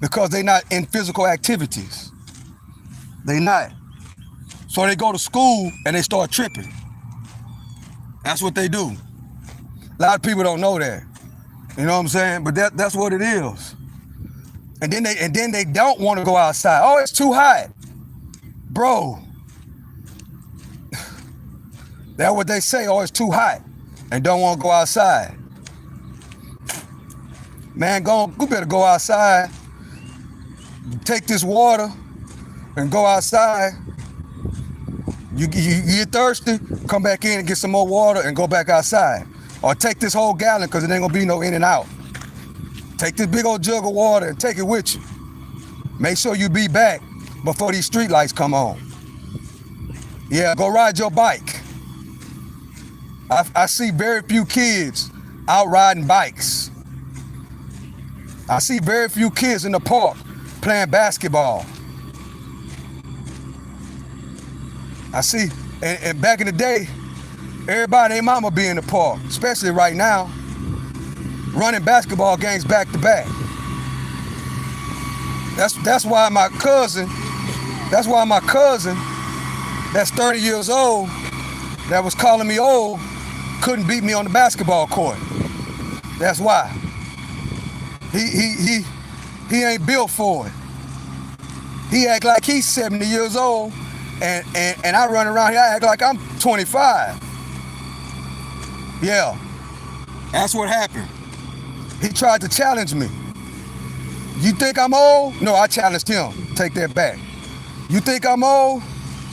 because they're not in physical activities. They not. So they go to school and they start tripping. That's what they do. A lot of people don't know that. You know what I'm saying? But that's what it is. And then they don't want to go outside. Oh, it's too hot. Bro. That's what they say. Oh, it's too hot. And don't want to go outside. Man, you better go outside. Take this water and go outside. You get thirsty, come back in and get some more water and go back outside. Or take this whole gallon because it ain't gonna be no in and out. Take this big old jug of water and take it with you. Make sure you be back before these street lights come on. Yeah, go ride your bike. I see very few kids out riding bikes. I see very few kids in the park playing basketball. I see, and back in the day, everybody and their mama be in the park, especially right now, running basketball games back to back. That's why my cousin, that's 30 years old, that was calling me old, couldn't beat me on the basketball court. That's why. He ain't built for it. He act like he's 70 years old, and I run around here, I act like I'm 25. Yeah, that's what happened. He tried to challenge me. You think I'm old? No, I challenged him. Take that back. You think I'm old?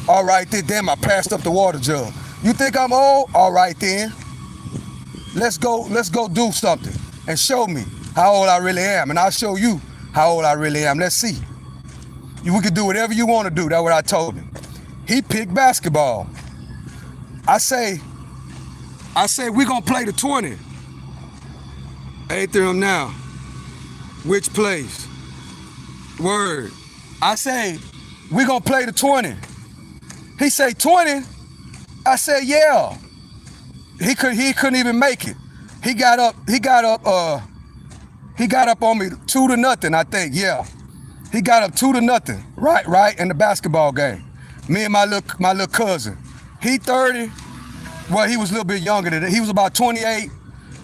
All right then, damn, I passed up the water jug. You think I'm old? All right then. Let's go do something and show me how old I really am, and I'll show you how old I really am. Let's see. We can do whatever you want to do. That's what I told him. He picked basketball. I say, we gonna play the 20. Atherum now. Which place? Word. I say, we gonna play the 20. He say 20. I say, yeah. He couldn't even make it. He got up on me 2-0, I think, yeah. He got up 2-0, right, in the basketball game. Me and my little cousin. He 30, well, he was a little bit younger than that. He was about 28,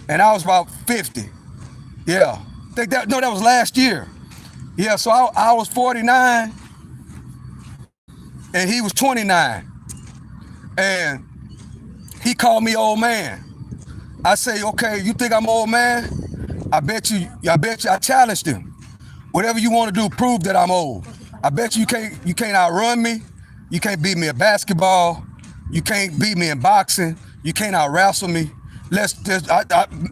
and I was about 50. Yeah, that was last year. Yeah, so I was 49 and he was 29. And he called me old man. I say, okay, you think I'm old man? I bet you, I challenged him. Whatever you want to do, prove that I'm old. I bet you can't outrun me. You can't beat me at basketball. You can't beat me in boxing. You can't out wrestle me.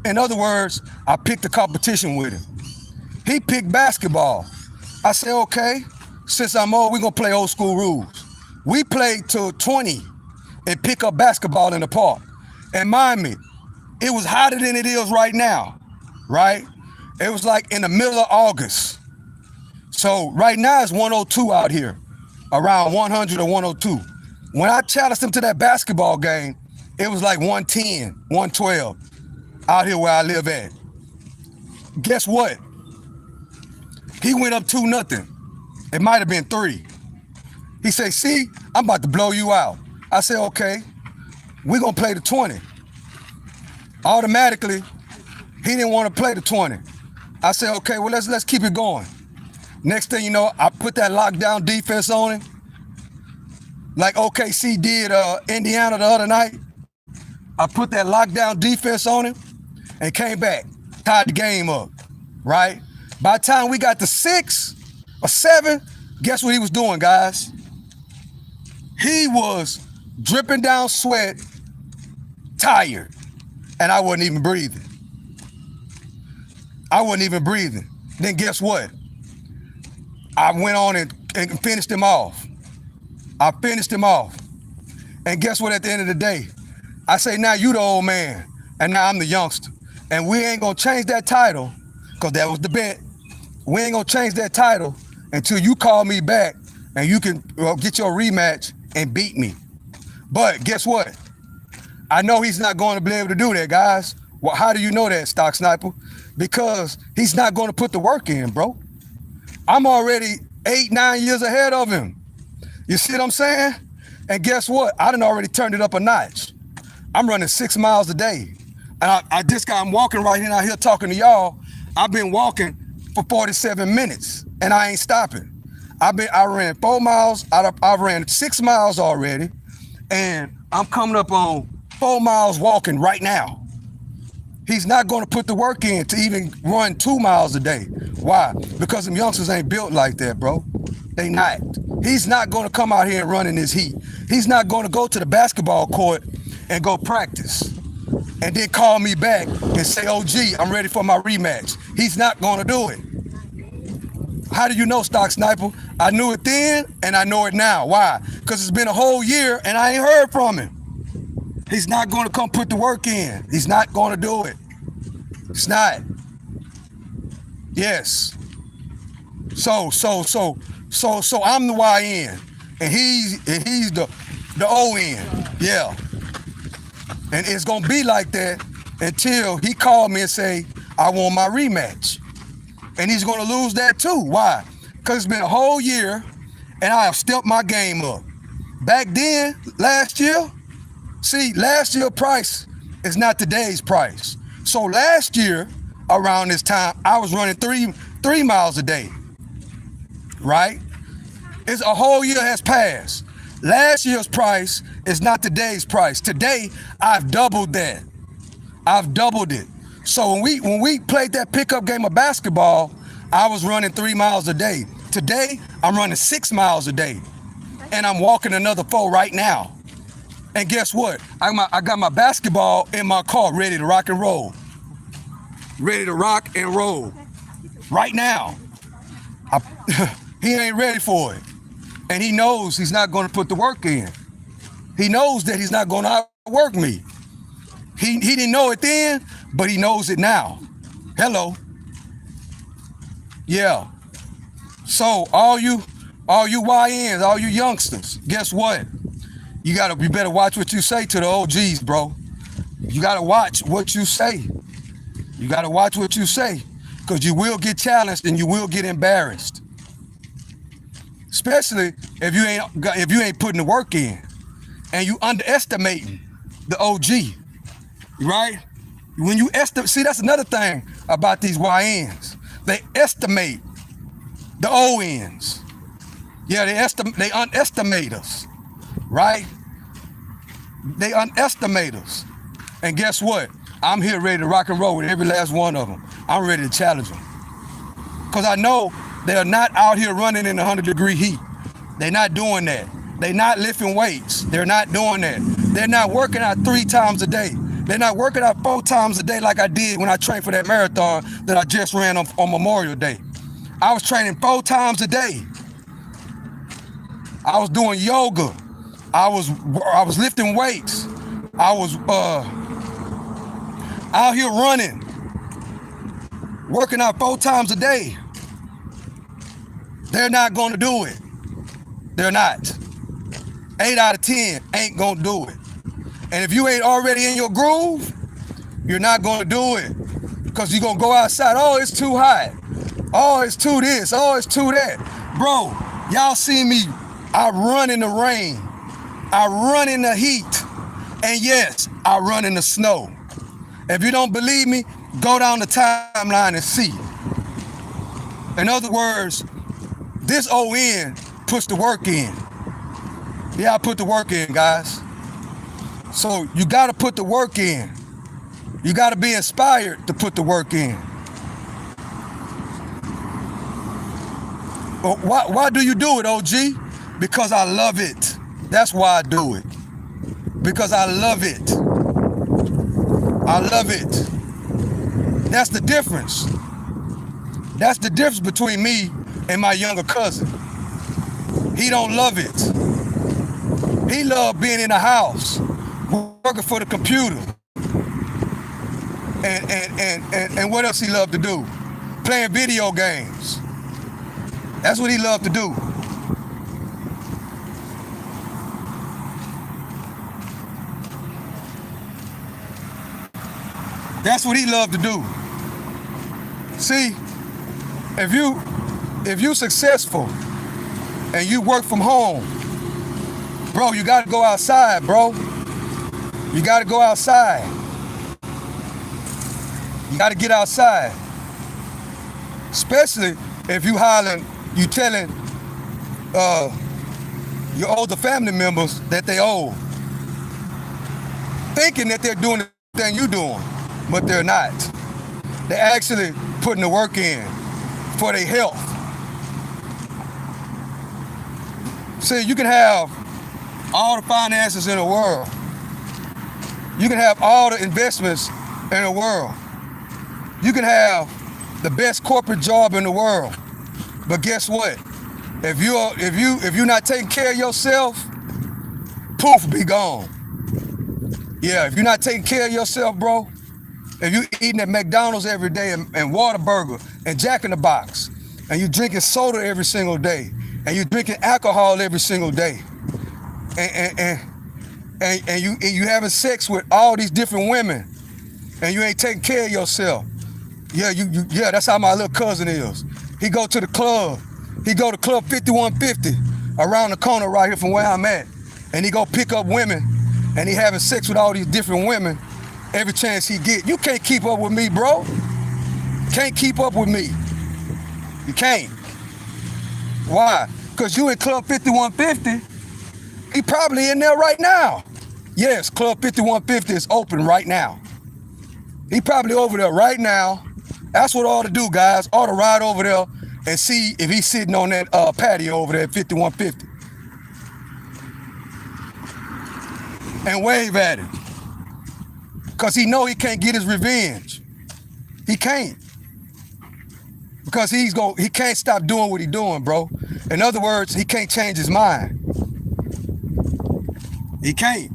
In other words, I picked the competition with him. He picked basketball. I said, okay, since I'm old, we're gonna play old school rules. We played till 20 and pick up basketball in the park. And mind me, it was hotter than it is right now, right? It was like in the middle of August. So right now it's 102 out here, around 100 or 102. When I challenged him to that basketball game, it was like 110, 112 out here where I live at. Guess what? He went up 2-0. It might have been 3. He said, see, I'm about to blow you out. I said, okay, we're gonna play the 20. Automatically, he didn't want to play the 20. I said, okay, well, let's keep it going. Next thing you know, I put that lockdown defense on him, like OKC did Indiana the other night. I put that lockdown defense on him and came back, tied the game up, right? By the time we got to 6 or 7, guess what he was doing, guys? He was dripping down sweat, tired, and I wasn't even breathing. Then guess what? I went on and finished him off. And guess what, at the end of the day? I say, now you the old man, and now I'm the youngster. And we ain't gonna change that title, because that was the bet. We ain't gonna change that title until you call me back and you can get your rematch and beat me. But guess what? I know he's not going to be able to do that, guys. Well, how do you know that, Stock Sniper? Because he's not going to put the work in, bro. I'm already 8-9 years ahead of him. You see what I'm saying? And guess what? I done already turned it up a notch. I'm running 6 miles a day. And I'm walking right here out here talking to y'all. I've been walking for 47 minutes and I ain't stopping. I ran 4 miles, I ran 6 miles already, and I'm coming up on 4 miles walking right now. He's not gonna put the work in to even run 2 miles a day. Why? Because them youngsters ain't built like that, bro. They not. He's not gonna come out here and run in this heat. He's not gonna go to the basketball court and go practice and then call me back and say, oh, gee, I'm ready for my rematch. He's not gonna do it. How do you know, Stock Sniper? I knew it then and I know it now. Why? Because it's been a whole year and I ain't heard from him. He's not gonna come put the work in. He's not gonna do it. It's not. Yes. So I'm the YN and he's the ON. Yeah. And it's gonna be like that until he called me and say, I want my rematch. And he's gonna lose that too. Why? Because it's been a whole year and I have stepped my game up. Back then, last year, see, last year's price is not today's price. So last year, around this time, I was running three miles a day, right? It's a whole year has passed. Last year's price is not today's price. Today, I've doubled that. I've doubled it. So when we played that pickup game of basketball, I was running 3 miles a day. Today, I'm running 6 miles a day. And I'm walking another 4 right now. And guess what? I got my basketball in my car ready to rock and roll. Ready to rock and roll. Right now. He ain't ready for it. And he knows he's not going to put the work in. He knows that he's not going to outwork me. He didn't know it then, but he knows it now. Hello. Yeah. So all you YNs, all you youngsters, guess what? You better watch what you say to the OGs, bro. You gotta watch what you say. You gotta watch what you say, because you will get challenged and you will get embarrassed. Especially if you ain't putting the work in and you underestimating the OG, right? When you estimate, see, that's another thing about these YNs. They estimate The ONs. Yeah, they underestimate us, right? They underestimate us. And guess what? I'm here ready to rock and roll with every last one of them. I'm ready to challenge them. Because I know they are not out here running in 100-degree heat. They're not doing that. They're not lifting weights. They're not doing that. They're not working out 3 times a day. They're not working out 4 times a day like I did when I trained for that marathon that I just ran on Memorial Day. I was training 4 times a day. I was doing yoga. I was lifting weights. I was out here running, working out 4 times a day. They're not gonna do it. They're not. 8 out of 10 ain't gonna do it. And if you ain't already in your groove, you're not gonna do it. Because you're gonna go outside, oh, it's too hot. Oh, it's too this, oh, it's too that. Bro, y'all see me, I run in the rain. I run in the heat. And yes, I run in the snow. If you don't believe me, go down the timeline and see. In other words, this ON puts the work in. Yeah, I put the work in, guys. So you gotta put the work in. You gotta be inspired to put the work in. But why do you do it, OG? Because I love it. That's why I do it. Because I love it. I love it. That's the difference. That's the difference between me and my younger cousin. He don't love it. He loved being in the house, working for the computer. And what else he loved to do? Playing video games. That's what he loved to do. That's what he loved to do. See, if you successful and you work from home, bro, you gotta go outside, bro. You gotta go outside. You gotta get outside. Especially if you telling your older family members that they old. Thinking that they're doing the thing you doing, but they're not. They're actually putting the work in for their health. See, you can have all the finances in the world. You can have all the investments in the world. You can have the best corporate job in the world. But guess what? If you're not taking care of yourself, poof, be gone. Yeah, if you're not taking care of yourself, bro, if you eating at McDonald's every day and Whataburger and Jack in the Box, and you drinking soda every single day, and you drinking alcohol every single day, and you having sex with all these different women, and you ain't taking care of yourself. Yeah, that's how my little cousin is. He go to the club. He go to Club 5150 around the corner right here from where I'm at, and he go pick up women, and he having sex with all these different women every chance he get. You can't keep up with me, bro. Can't keep up with me. You can't. Why? Because you in Club 5150. He probably in there right now. Yes, Club 5150 is open right now. He probably over there right now. That's what I ought to do, guys. I ought to ride over there and see if he's sitting on that patio over there at 5150. And wave at him. Because he know he can't get his revenge. He can't. Because he can't stop doing what he's doing, bro. In other words, he can't change his mind. He can't.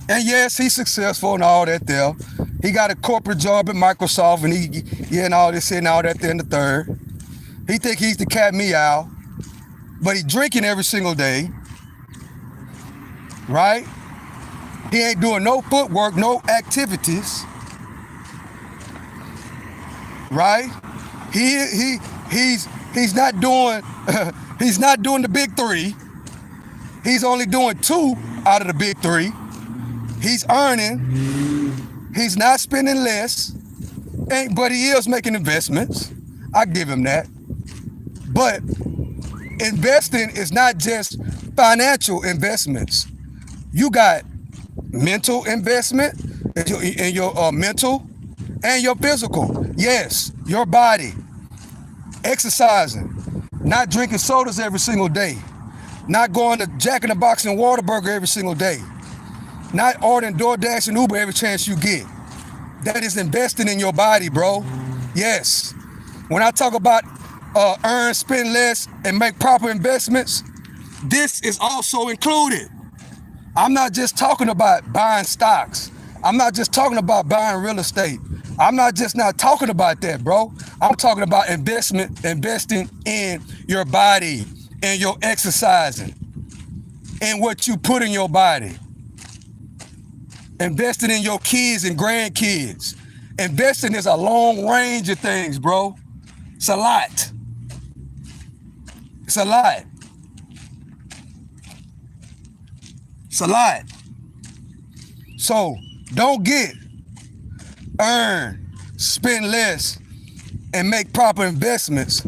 And yes, he's successful and all that there. He got a corporate job at Microsoft and all this and all that there and the third. He think he's the cat meow, but he drinking every single day, right? He ain't doing no footwork, no activities, right? He's not doing he's not doing the big 3. He's only doing 2 out of the big 3. He's earning. He's not spending less, but he is making investments. I give him that. But investing is not just financial investments. You got mental investment in your mental and your physical. Yes, your body, exercising, not drinking sodas every single day, not going to Jack in the Box and Whataburger every single day, not ordering DoorDash and Uber every chance you get. That is investing in your body, bro. Yes. When I talk about earn, spend less, and make proper investments, this is also included. I'm not just talking about buying stocks. I'm not just talking about buying real estate. I'm not talking about that, bro. I'm talking about investing in your body, and your exercising, and what you put in your body. Investing in your kids and grandkids. Investing is a long range of things, bro. It's a lot. It's a lot. It's a lot. So don't get earn, spend less, and make proper investments.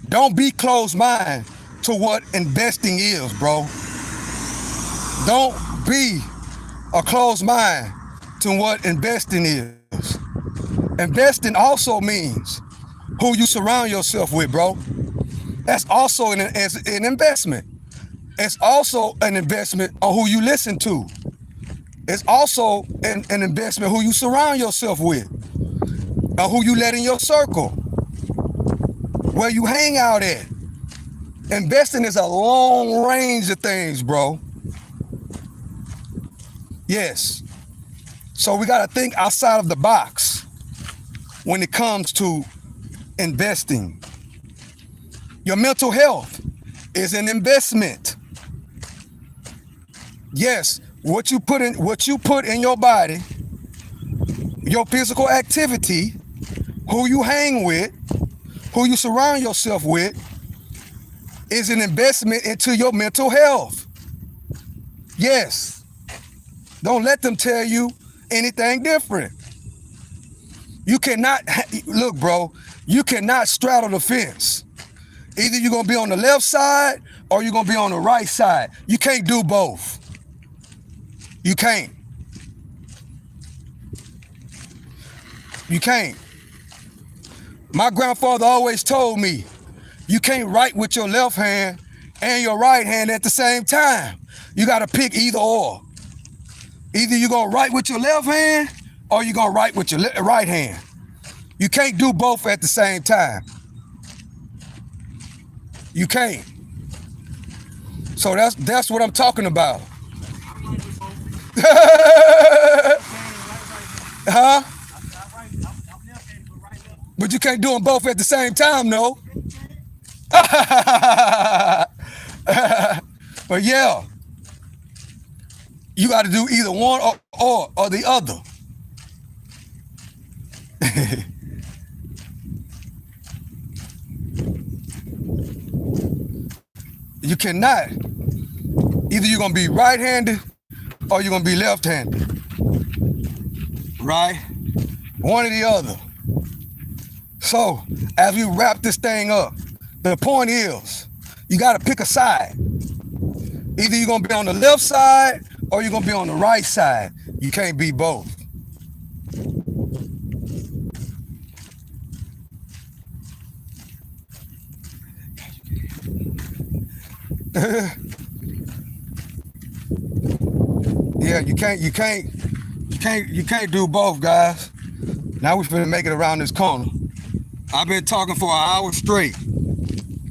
Don't be closed-minded to what investing is, bro. Don't be a closed mind to what investing is. Investing also means who you surround yourself with, bro. That's also an investment. It's also an investment on who you listen to. It's also an investment who you surround yourself with, or who you let in your circle, where you hang out at. Investing is a long range of things, bro. Yes. So we got to think outside of the box when it comes to investing. Your mental health is an investment. Yes, what you put in your body, your physical activity, who you hang with, who you surround yourself with, is an investment into your mental health. Yes. Don't let them tell you anything different. You cannot, look, bro, you cannot straddle the fence. Either you're going to be on the left side or you're going to be on the right side. You can't do both. You can't. You can't. My grandfather always told me, you can't write with your left hand and your right hand at the same time. You got to pick either or. Either you're going to write with your left hand or you're going to write with your right hand. You can't do both at the same time. You can't. So that's what I'm talking about. Huh? But you can't do them both at the same time, no. But yeah, you got to do either one or the other. You cannot. Either you're going to be right-handed or you're going to be left-handed. Right? One or the other. So, as we wrap this thing up, the point is, you got to pick a side. Either you're going to be on the left side or you're going to be on the right side. You can't be both. Yeah, you can't do both, guys. Now we're finna make it around this corner. I've been talking for an hour straight.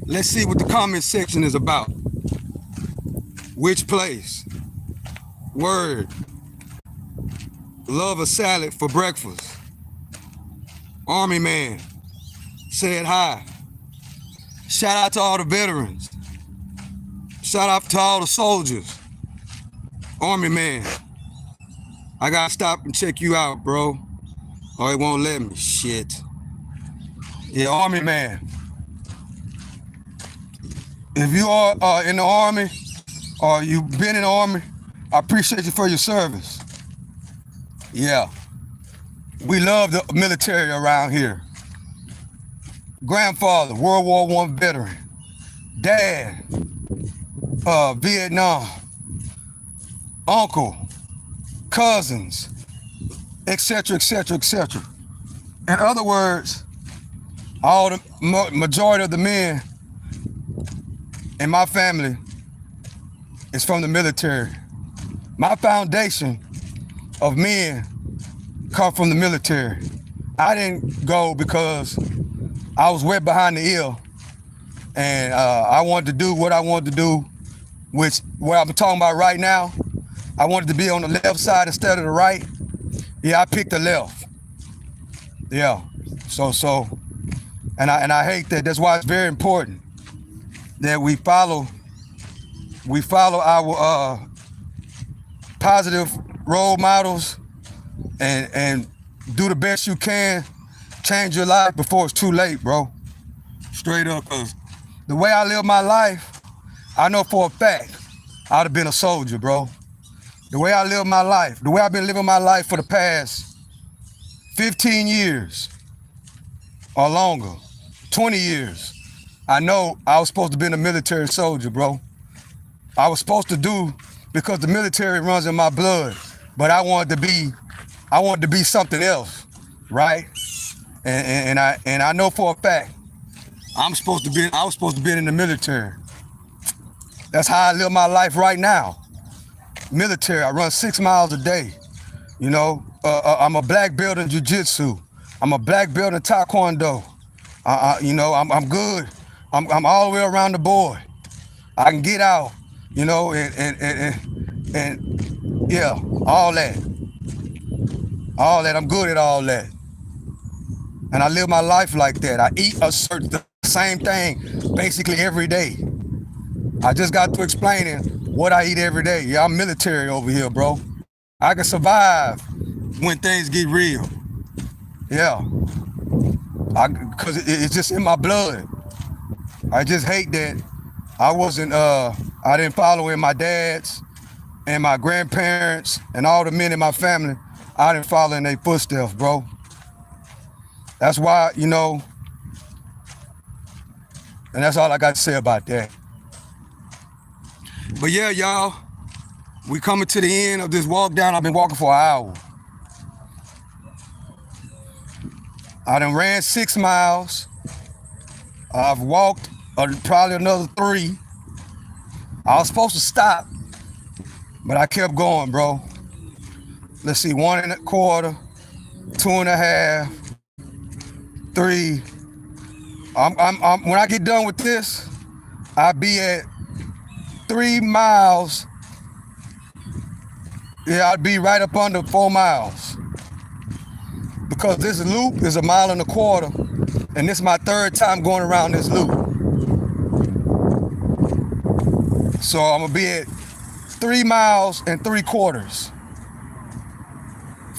Let's see what the comment section is about. Which place? Word. Love a salad for breakfast. Army man said hi. Shout out to all the veterans. Shout out to all the soldiers. Army man, I gotta stop and check you out, bro. Or it won't let me. Shit. Yeah, Army man. If you are in the Army or you've been in the Army, I appreciate you for your service. Yeah. We love the military around here. Grandfather, World War I veteran. dad, Vietnam, uncle, cousins, etc., etc., etc. In other words, all the majority of the men in my family is from the military. My foundation of men come from the military. I didn't go because I was wet behind the ear and I wanted to do what I wanted to do, which what I'm talking about right now, I wanted to be on the left side instead of the right. Yeah, I picked the left. Yeah, and I hate that. That's why it's very important that we follow our positive role models and do the best you can. Change your life before it's too late, bro. Straight up, cause the way I live my life, I know for a fact I'd have been a soldier, bro. The way I live my life, the way I've been living my life for the past 15 years or longer, 20 years, I know I was supposed to be a military soldier, bro. I was supposed to do because the military runs in my blood, but I wanted to be something else, right? And I know for a fact I was supposed to be in the military. That's how I live my life right now. Military, I run 6 miles a day. You know, I'm a black belt in jiu-jitsu. I'm a black belt in taekwondo. You know, I'm good. I'm all the way around the board. I can get out, you know, and yeah, all that. All that, I'm good at all that. And I live my life like that. I eat the same thing basically every day. I just got to explaining what I eat every day. Yeah, I'm military over here, bro. I can survive when things get real. Yeah. Cause it's just in my blood. I just hate that I didn't follow in my dad's and my grandparents and all the men in my family. I didn't follow in their footsteps, bro. That's why, you know, and that's all I got to say about that. But yeah, y'all, we coming to the end of this walk down. I've been walking for an hour. I done ran 6 miles. I've walked probably another 3. I was supposed to stop, but I kept going, bro. Let's see, 1 1/4, 2 1/2, 3. When I get done with this, I'll be at 3 miles. Yeah, I'd be right up under 4 miles. Because this loop is 1.25 miles, and this is my 3rd time going around this loop. So I'm gonna be at 3 miles and 3/4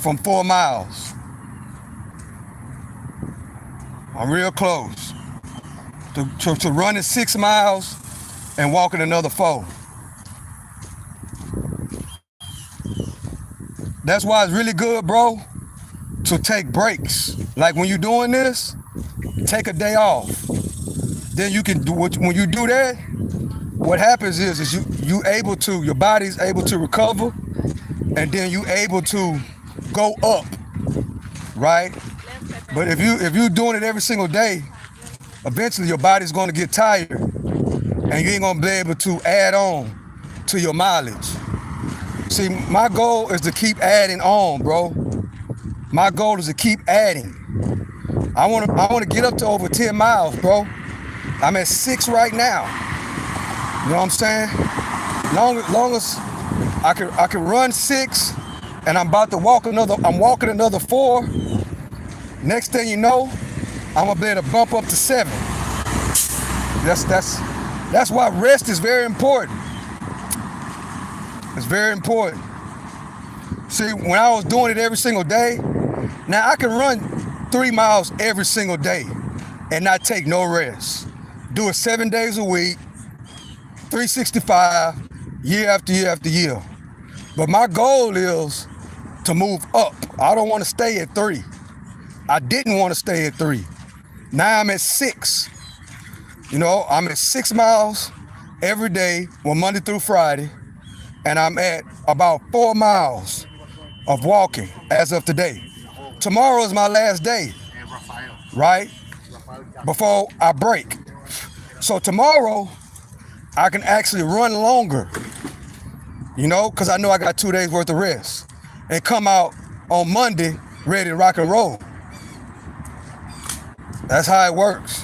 from 4 miles. I'm real close to running 6 miles and walking another 4. That's why it's really good, bro, to take breaks. Like when you're doing this, take a day off. Then you can do when you do that, what happens is your body's able to recover, and then you able to go up, right? But if you're doing it every single day, eventually your body's gonna get tired and you ain't gonna be able to add on to your mileage. See, my goal is to keep adding on, bro. My goal is to keep adding. I wanna get up to over 10 miles, bro. I'm at 6 right now. You know what I'm saying? Long as I can run 6 and I'm walking another 4. Next thing you know, I'm gonna be able to bump up to 7. That's why rest is very important. It's very important. See, when I was doing it every single day, now I can run 3 miles every single day and not take no rest. Do it 7 days a week, 365, year after year after year. But my goal is to move up. I don't want to stay at 3. I didn't want to stay at 3. Now I'm at 6. You know, I'm at 6 miles every day, well, Monday through Friday, and I'm at about 4 miles of walking as of today. Tomorrow is my last day, right? Before I break. So tomorrow, I can actually run longer, you know, because I know I got 2 days worth of rest, and come out on Monday ready to rock and roll. That's how it works.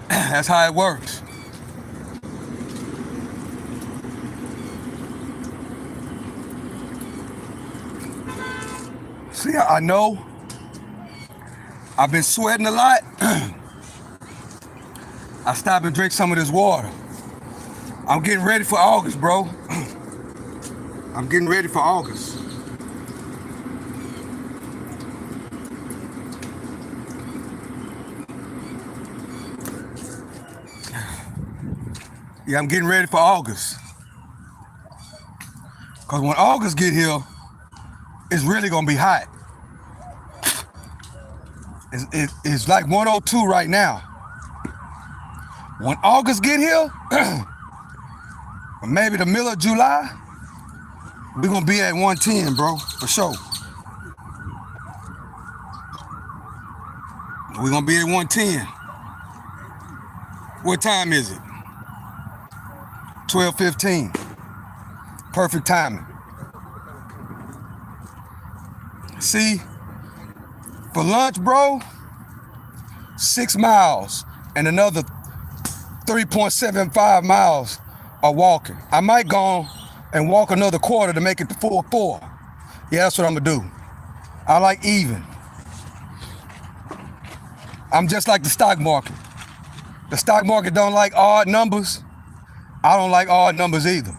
That's how it works. See, I know I've been sweating a lot. I stopped and drink some of this water. I'm getting ready for August, bro. I'm getting ready for August. Yeah, I'm getting ready for August. Because when August get here, it's really going to be hot. It's like 102 right now. When August get here, maybe the middle of July, we're going to be at 110, bro, for sure. We're going to be at 110. What time is it? 12:15. Perfect timing. See, for lunch, bro, 6 miles and another 3.75 miles of walking. I might go and walk another quarter to make it to 4. Yeah, that's what I'm gonna do. I like even. I'm just like the stock market. The stock market don't like odd numbers. I don't like odd numbers either.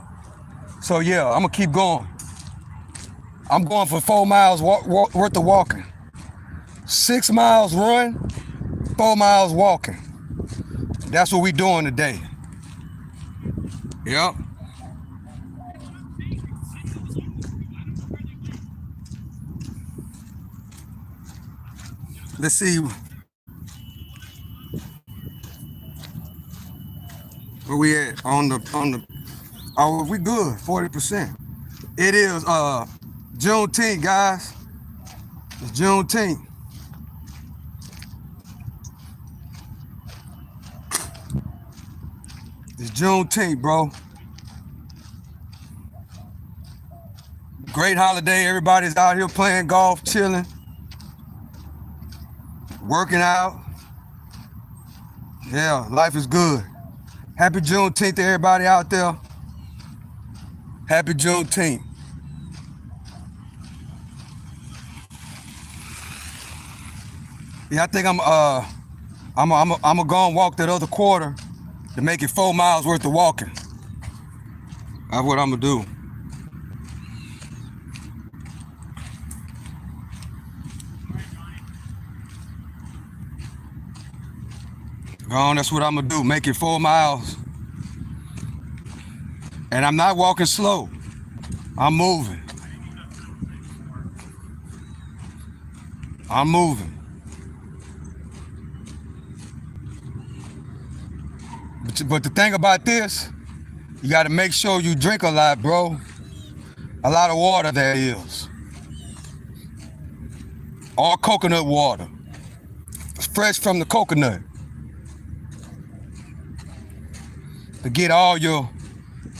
So yeah, I'm gonna keep going. I'm going for 4 miles worth of walking. 6 miles run, 4 miles walking. That's what we doing today. Yep. Let's see where we at on the. Oh, we good. 40%. It is Juneteenth, guys. It's Juneteenth. It's Juneteenth, bro. Great holiday. Everybody's out here playing golf, chilling, working out. Yeah, life is good. Happy Juneteenth to everybody out there. Happy Juneteenth. Yeah, I think I'm gonna go and walk that other quarter to make it 4 miles worth of walking. That's what I'm gonna do. Go on, that's what I'm gonna do. Make it 4 miles. And I'm not walking slow. I'm moving. I'm moving. But the thing about this, you gotta make sure you drink a lot, bro. A lot of water, that is. All coconut water. It's fresh from the coconut. To get all your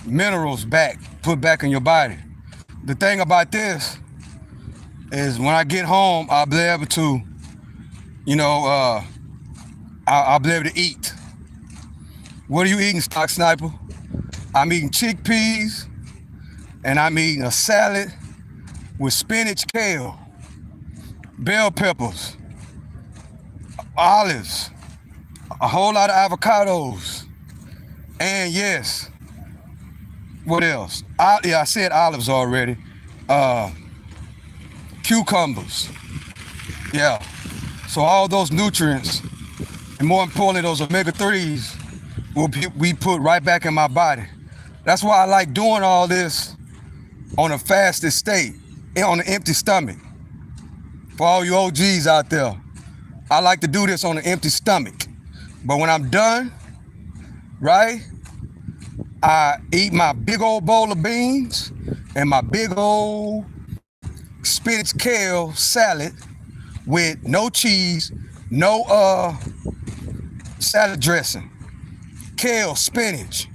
minerals back, put back in your body. The thing about this is when I get home, I'll be able to, you know, I'll be able to eat. What are you eating, Stock Sniper? I'm eating chickpeas, and I'm eating a salad with spinach, kale, bell peppers, olives, a whole lot of avocados, and yes, what else? I said olives already. Cucumbers. Yeah. So all those nutrients, and more importantly, those omega-3s, will be put right back in my body. That's why I like doing all this on a fasted state, on an empty stomach. For all you OGs out there, I like to do this on an empty stomach. But when I'm done, right, I eat my big old bowl of beans and my big old spinach kale salad with no cheese, no salad dressing, kale, spinach,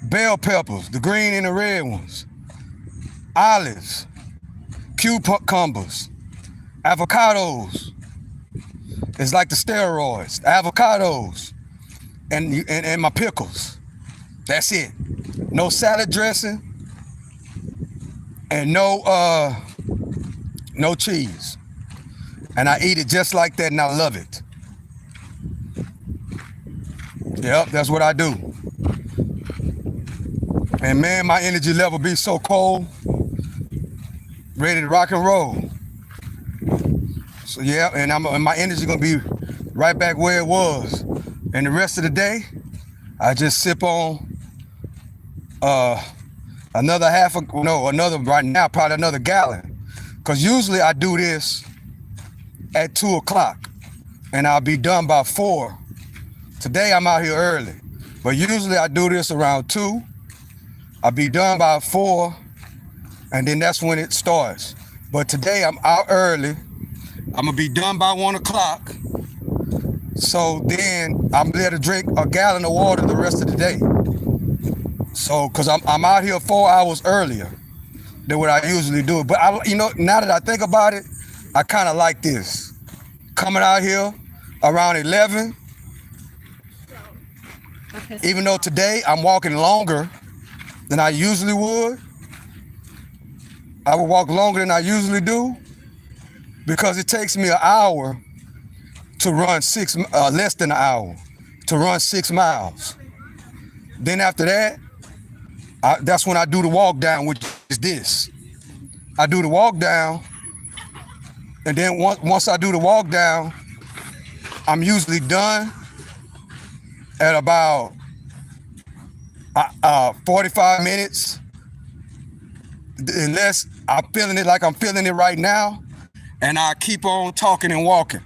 bell peppers, the green and the red ones, olives, cucumbers, avocados. It's like the steroids, avocados, and my pickles. That's it. No salad dressing and no cheese. And I eat it just like that, and I love it. Yep, that's what I do. And man, my energy level be so cold, ready to rock and roll. So yeah, and my energy gonna be right back where it was. And the rest of the day, I just sip on another right now, probably another gallon. Cause usually I do this at 2 o'clock and I'll be done by 4. Today I'm out here early, but usually I do this around 2. I'll be done by 4, and then that's when it starts. But today I'm out early. I'm gonna be done by 1 o'clock. So then I'm there to drink a gallon of water the rest of the day. So, cause I'm out here 4 hours earlier than what I usually do. But now that I think about it, I kind of like this. Coming out here around 11, even though today I'm walking longer than I usually would. I would walk longer than I usually do because it takes me an hour to run less than an hour to run 6 miles. Then after that, that's when I do the walk down, which is this. I do the walk down, and then once I do the walk down, I'm usually done at about 45 minutes, unless I'm feeling it like I'm feeling it right now, and I keep on talking and walking.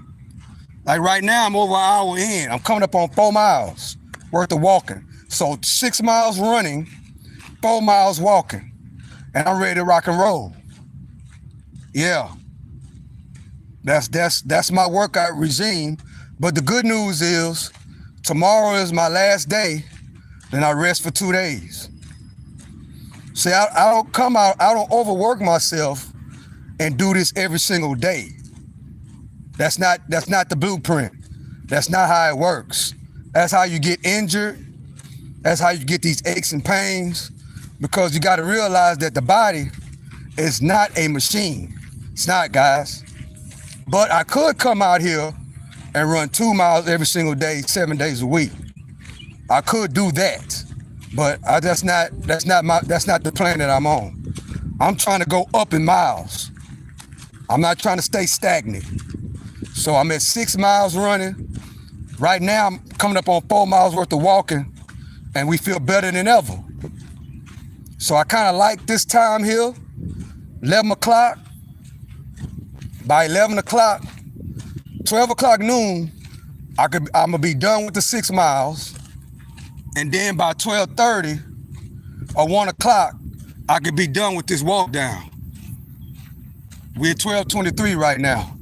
Like right now, I'm over an hour in. I'm coming up on 4 miles worth of walking. So 6 miles running, 4 miles walking, and I'm ready to rock and roll. Yeah, that's my workout regime. But the good news is, tomorrow is my last day. Then I rest for 2 days. See, I don't overwork myself and do this every single day. That's not the blueprint. That's not how it works. That's how you get injured. That's how you get these aches and pains, because you got to realize that the body is not a machine. It's not, guys. But I could come out here and run 2 miles every single day, 7 days a week. I could do that, but that's not the plan that I'm on. I'm trying to go up in miles. I'm not trying to stay stagnant. So I'm at 6 miles running. Right now, I'm coming up on 4 miles worth of walking, and we feel better than ever. So I kind of like this time here, 11 o'clock. By 11 o'clock, 12 o'clock noon, I'm gonna be done with the 6 miles. And then by 12:30 or 1 o'clock, I could be done with this walk down. We're at 12:23 right now.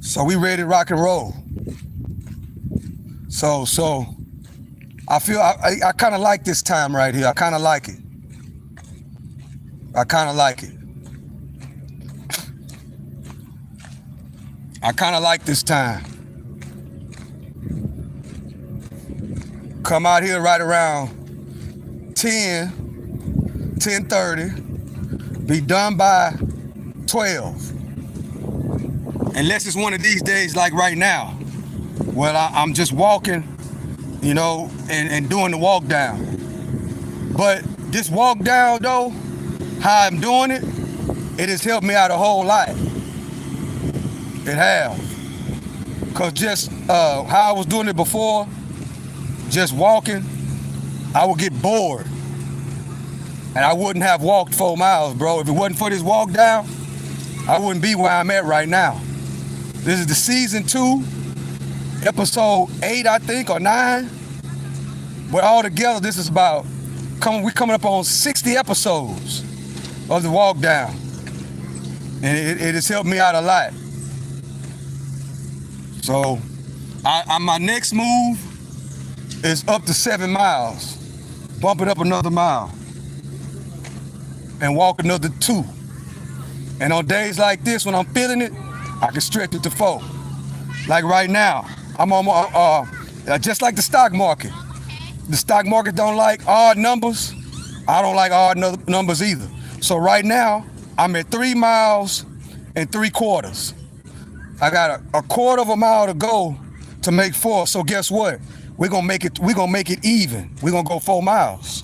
So we ready to rock and roll. So I feel I kind of like this time right here. I kind of like it. I kind of like this time. Come out here right around 10:30, be done by 12. Unless it's one of these days like right now, where I'm just walking, and doing the walk down. But this walk down though, how I'm doing it, it has helped me out a whole lot. It has. Cause just how I was doing it before, just walking, I would get bored. And I wouldn't have walked 4 miles, bro. If it wasn't for this walk down, I wouldn't be where I'm at right now. This is the season 2, episode 8, I think, or 9. But all together, this is about, we're coming up on 60 episodes of the walk down. And it has helped me out a lot. So, my next move is up to 7 miles. Bump it up another mile. And walk another 2. And on days like this, when I'm feeling it, I can stretch it to 4. Like right now, I'm on just like the stock market. The stock market don't like odd numbers. I don't like odd numbers either. So right now, I'm at 3 miles and 3/4. I got a quarter of a mile to go to make 4. So guess what? We're gonna make it even. We're gonna go 4 miles.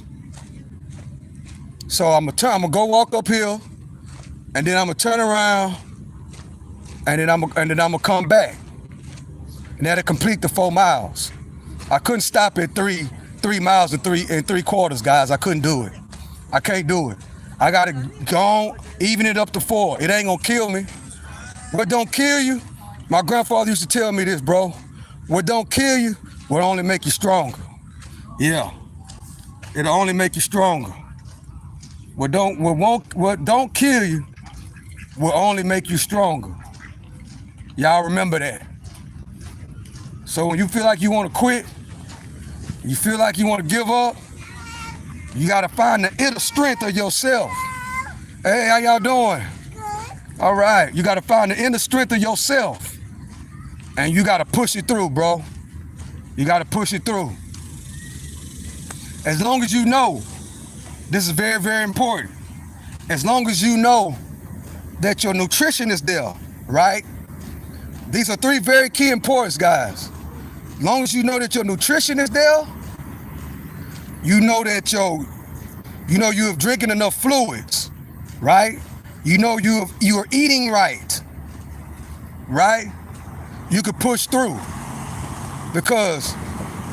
So I'm gonna go walk uphill, and then I'm gonna turn around, and then I'm gonna come back, and that'll complete the 4 miles. I couldn't stop at 3 miles and 3/4, guys. I couldn't do it. I can't do it. I gotta go on, even it up to 4. It ain't gonna kill me. What don't kill you? My grandfather used to tell me this, bro. What don't kill you will only make you stronger. Yeah, it'll only make you stronger. What don't kill you will only make you stronger. Y'all remember that. So when you feel like you want to quit, you feel like you want to give up, you got to find the inner strength of yourself. Hey, how y'all doing? All right, you got to find the inner strength of yourself, and you got to push it through, bro. You got to push it through. As long as you know, this is very, very important. As long as you know that your nutrition is there, right? These are 3 very key importance, guys. As long as you know that your nutrition is there, you know that you have drinking enough fluids, right? You know you are eating right, right? You could push through. Because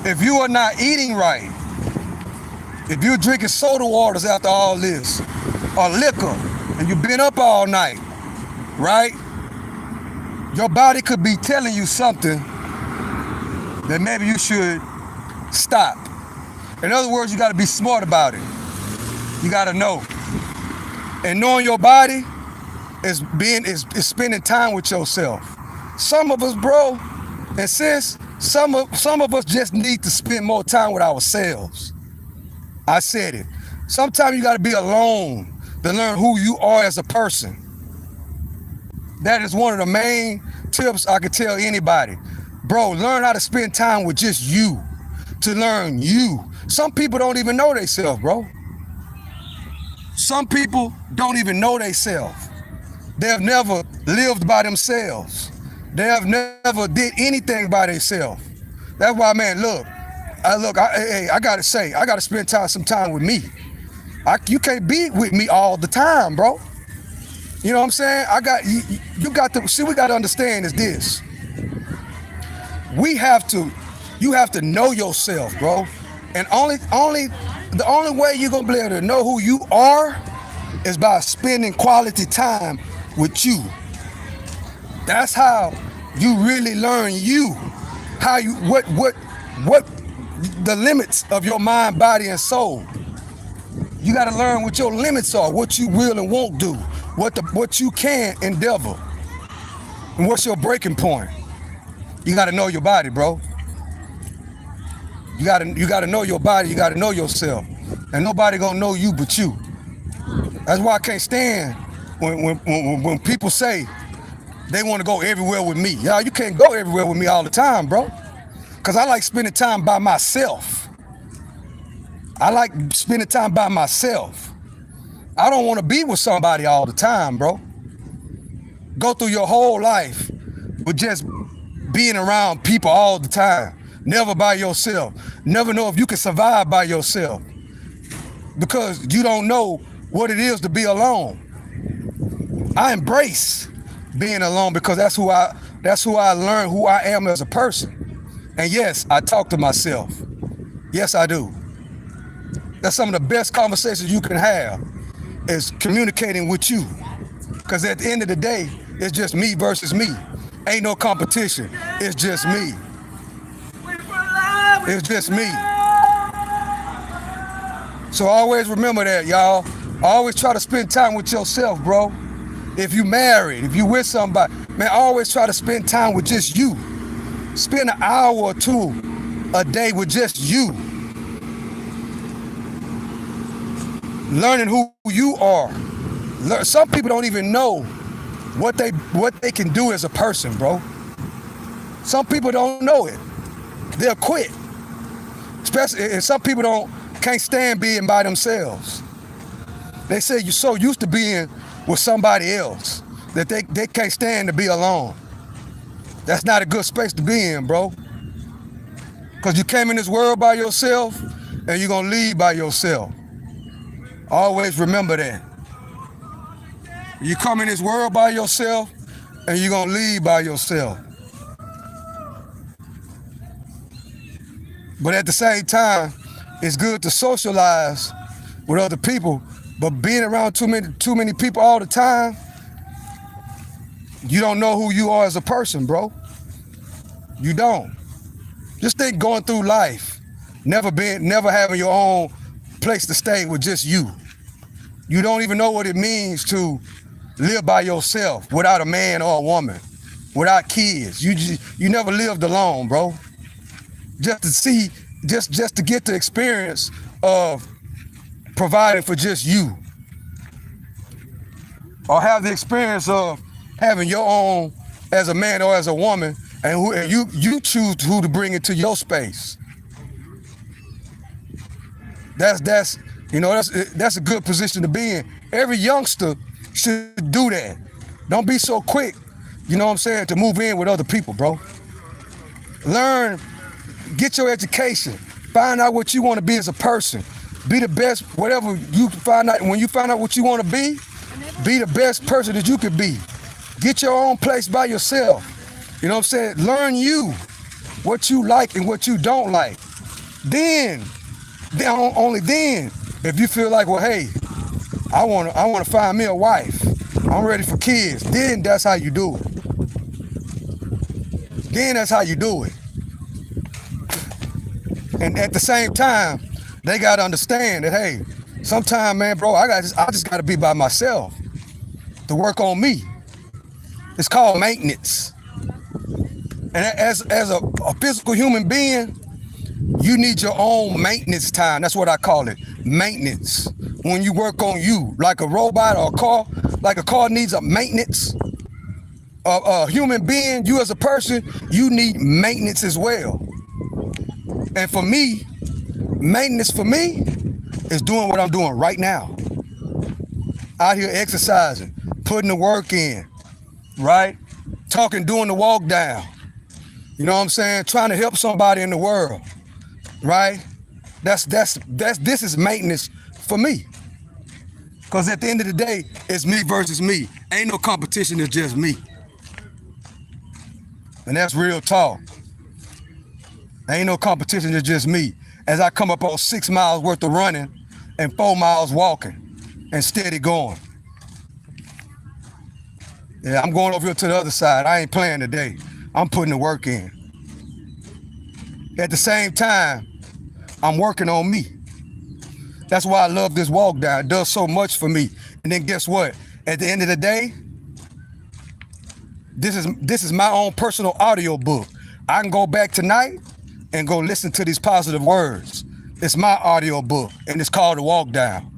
if you are not eating right, if you're drinking soda waters after all this, or liquor, and you've been up all night, right? Your body could be telling you something that maybe you should stop. In other words, you gotta be smart about it. You gotta know. And knowing your body is spending time with yourself. Some of us, bro, and sis, some of us just need to spend more time with ourselves. I said it. Sometimes you gotta be alone to learn who you are as a person. That is one of the main tips I could tell anybody. Bro, learn how to spend time with just you, to learn you. Some people don't even know themselves, bro. Some people don't even know themselves. They have never lived by themselves. They have never did anything by themselves. That's why, man, I gotta say, I gotta spend some time with me. You can't be with me all the time, bro. You know what I'm saying? We gotta understand is this. You have to know yourself, bro. And the only way you're gonna be able to know who you are is by spending quality time with you. That's how you really learn you. What the limits of your mind, body, and soul. You gotta learn what your limits are, what you will and won't do, what you can endeavor, and what's your breaking point. You gotta know your body, bro. You gotta know your body, you gotta know yourself. And nobody gonna know you but you. That's why I can't stand when people say they wanna go everywhere with me. Y'all, you can't go everywhere with me all the time, bro. Cause I like spending time by myself. I like spending time by myself. I don't wanna be with somebody all the time, bro. Go through your whole life with just being around people all the time. Never by yourself. Never know if you can survive by yourself. Because you don't know what it is to be alone. I embrace being alone because that's who That's who I learned who I am as a person. And yes, I talk to myself. Yes, I do. That's some of the best conversations you can have, is communicating with you. Because at the end of the day, it's just me versus me. Ain't no competition. It's just me. It's just me. So always remember that, y'all. Always try to spend time with yourself, bro. If you married, if you with somebody, man, always try to spend time with just you. Spend an hour or two a day with just you. Learning who you are. Some people don't even know what they can do as a person, bro. Some people don't know it. They'll quit. Especially, and some people can't stand being by themselves. They say you're so used to being with somebody else that they can't stand to be alone. That's not a good space to be in, bro. Because you came in this world by yourself and you're gonna leave by yourself. Always remember that. You come in this world by yourself and you're gonna leave by yourself. But at the same time, it's good to socialize with other people, but being around too many people all the time, you don't know who you are as a person, bro. You don't. Just think going through life, never having your own place to stay with just you. You don't even know what it means to live by yourself without a man or a woman, without kids. You never lived alone, bro. Just to get the experience of providing for just you, or have the experience of having your own as a man or as a woman, and you choose who to bring into your space. That's a good position to be in. Every youngster should do that. Don't be so quick, you know what I'm saying, to move in with other people, bro. Learn, get your education, find out what you want to be as a person. Be the best, whatever you find out. When you find out what you want to be the best person that you could be. Get your own place by yourself. You know what I'm saying? Learn you, what you like and what you don't like. Then, only then, if you feel like, well, hey, I want to find me a wife, I'm ready for kids, then that's how you do it. Then that's how you do it. And at the same time, they got to understand that, hey, sometime, man, bro, I just got to be by myself to work on me. It's called maintenance. And as a physical human being, you need your own maintenance time. That's what I call it, maintenance. When you work on you, like a robot or a car, like a car needs a maintenance. A human being, you as a person, you need maintenance as well. And for me, maintenance for me is doing what I'm doing right now. Out here exercising, putting the work in, right? Doing the walk down. You know what I'm saying? Trying to help somebody in the world, right? This is maintenance for me. Because at the end of the day, it's me versus me. Ain't no competition, it's just me. And that's real talk. Ain't no competition, it's just me. As I come up on 6 miles worth of running and 4 miles walking and steady going. Yeah, I'm going over here to the other side. I ain't playing today. I'm putting the work in. At the same time, I'm working on me. That's why I love this walk down. It does so much for me. And then guess what? At the end of the day, this is my own personal audio book. I can go back tonight and go listen to these positive words. It's my audio book, and it's called The Walk Down.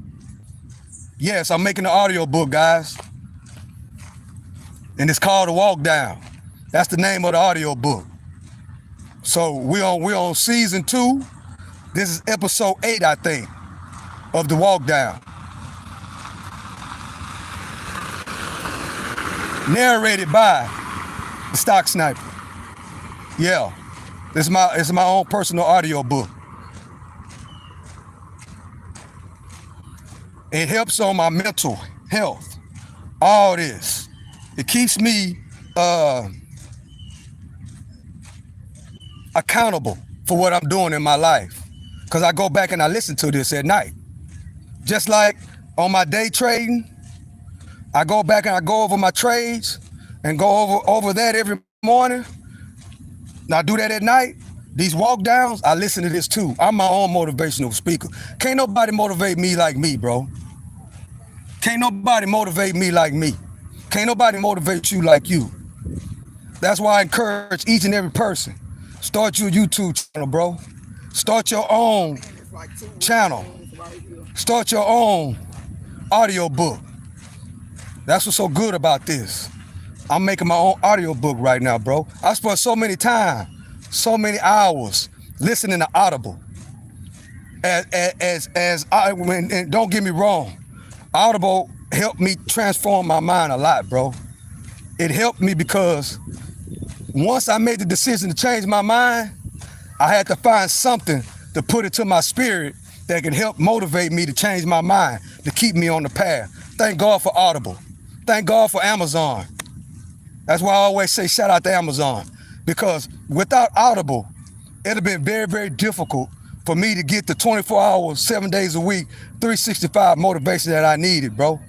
Yes, I'm making an audio book, guys. And it's called The Walk Down. That's the name of the audio book. So we're on season 2. This is episode 8, I think, of The Walk Down. Narrated by the Stock Sniper. Yeah, it's my own personal audio book. It helps on my mental health. All this. It keeps me accountable for what I'm doing in my life. Because I go back and I listen to this at night. Just like on my day trading, I go back and I go over my trades and go over that every morning. Now I do that at night. These walk downs, I listen to this too. I'm my own motivational speaker. Can't nobody motivate me like me, bro. Can't nobody motivate me like me. Can't nobody motivate you like you. That's why I encourage each and every person. Start your YouTube channel, bro. Start your own channel. Start your own audio book. That's what's so good about this. I'm making my own audio book right now, bro. I spent so many time, so many hours listening to Audible. And don't get me wrong, Audible helped me transform my mind a lot, bro. It helped me because once I made the decision to change my mind, I had to find something to put into my spirit that can help motivate me to change my mind, to keep me on the path. Thank God for Audible. Thank God for Amazon. That's why I always say shout out to Amazon, because without Audible, it'd have been very, very difficult for me to get the 24 hours, 7 days a week, 365 motivation that I needed, bro.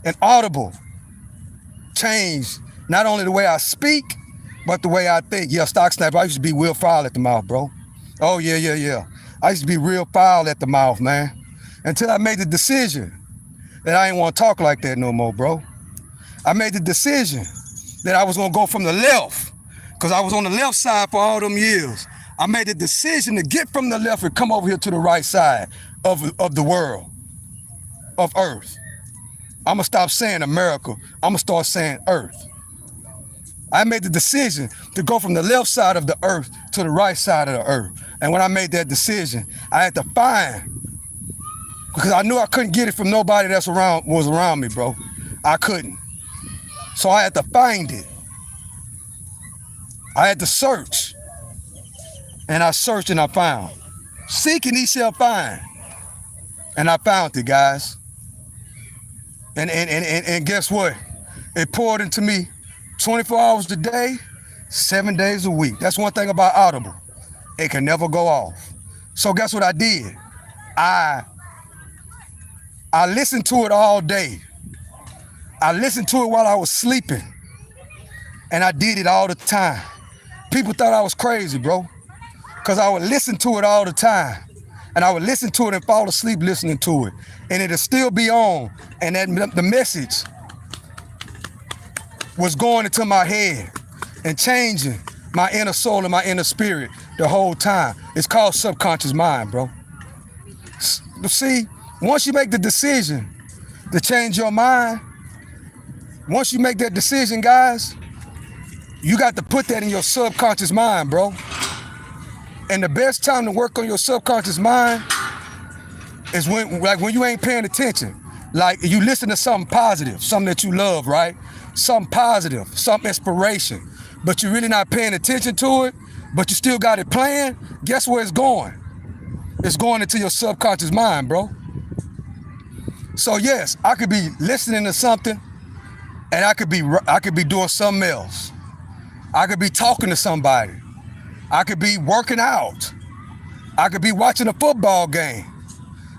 And Audible changed not only the way I speak, but the way I think. Yeah, Stock Sniper, I used to be real foul at the mouth, bro. Oh, yeah. I used to be real foul at the mouth, man. Until I made the decision that I ain't want to talk like that no more, bro. I made the decision that I was going to go from the left, because I was on the left side for all them years. I made the decision to get from the left and come over here to the right side of the world, of Earth. I'm going to stop saying America. I'm going to start saying Earth. I made the decision to go from the left side of the earth to the right side of the earth. And when I made that decision, I had to find, because I knew I couldn't get it from nobody was around me, bro. I couldn't. So I had to find it. I had to search. And I searched and I found. Seek and ye shall find. And I found it, guys. And guess what? It poured into me 24 hours a day, 7 days a week. That's one thing about Audible. It can never go off. So guess what I did? I listened to it all day. I listened to it while I was sleeping. And I did it all the time. People thought I was crazy, bro, because I would listen to it all the time. And I would listen to it and fall asleep listening to it. And it'll still be on. And the message was going into my head and changing my inner soul and my inner spirit the whole time. It's called subconscious mind, bro. See, once you make the decision to change your mind, once you make that decision, guys, you got to put that in your subconscious mind, bro. And the best time to work on your subconscious mind is when you ain't paying attention. Like you listen to something positive, something that you love, right? Something positive, some inspiration, but you're really not paying attention to it, but you still got it playing. Guess where it's going? It's going into your subconscious mind, bro. So yes, I could be listening to something and I could be doing something else. I could be talking to somebody. I could be working out. I could be watching a football game.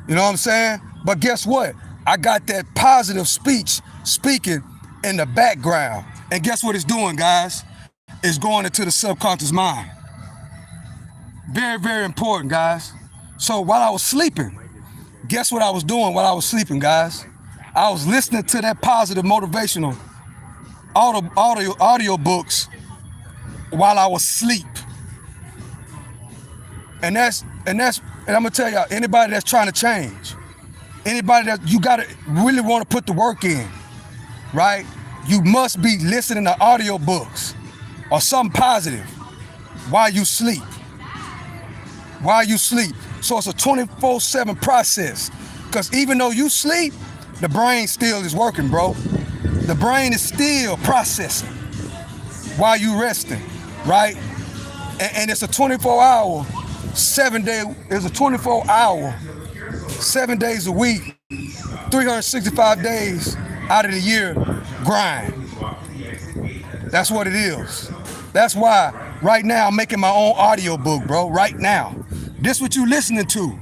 You know what I'm saying? But guess what? I got that positive speaking in the background. And guess what it's doing, guys? It's going into the subconscious mind. Very, very important, guys. So while I was sleeping, guess what I was doing while I was sleeping, guys? I was listening to that positive motivational audio books while I was asleep. And I'm gonna tell y'all, anybody that's trying to change, anybody that you gotta really want to put the work in, right? You must be listening to audio books or something positive while you sleep. While you sleep. So it's a 24/7 process. Because even though you sleep, the brain still is working, bro. The brain is still processing while you resting, right? And it's a 24-hour, 7 days a week, 365 days out of the year grind. That's what it is. That's why Right now, I'm making my own audio book, bro. Right now. This what you listening to.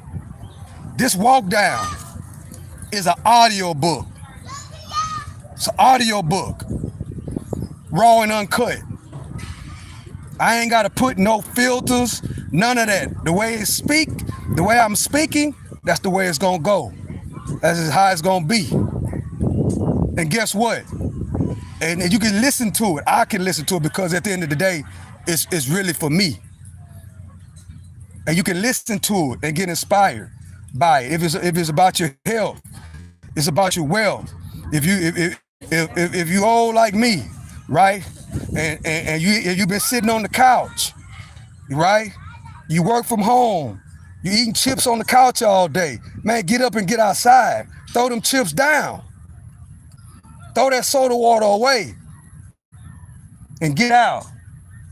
This walk down is an audio book. It's an audio book. Raw and uncut. I ain't got to put no filters, none of that. The way the way I'm speaking, that's the way it's going to go. That's how it's going to be. And guess what? And you can listen to it. I can listen to it because at the end of the day, it's really for me. And you can listen to it and get inspired by it. If it's about your health, it's about your wealth. If you old like me, right? And you've been sitting on the couch, right? You work from home. You eating chips on the couch all day. Man, get up and get outside. Throw them chips down. Throw that soda water away. And get out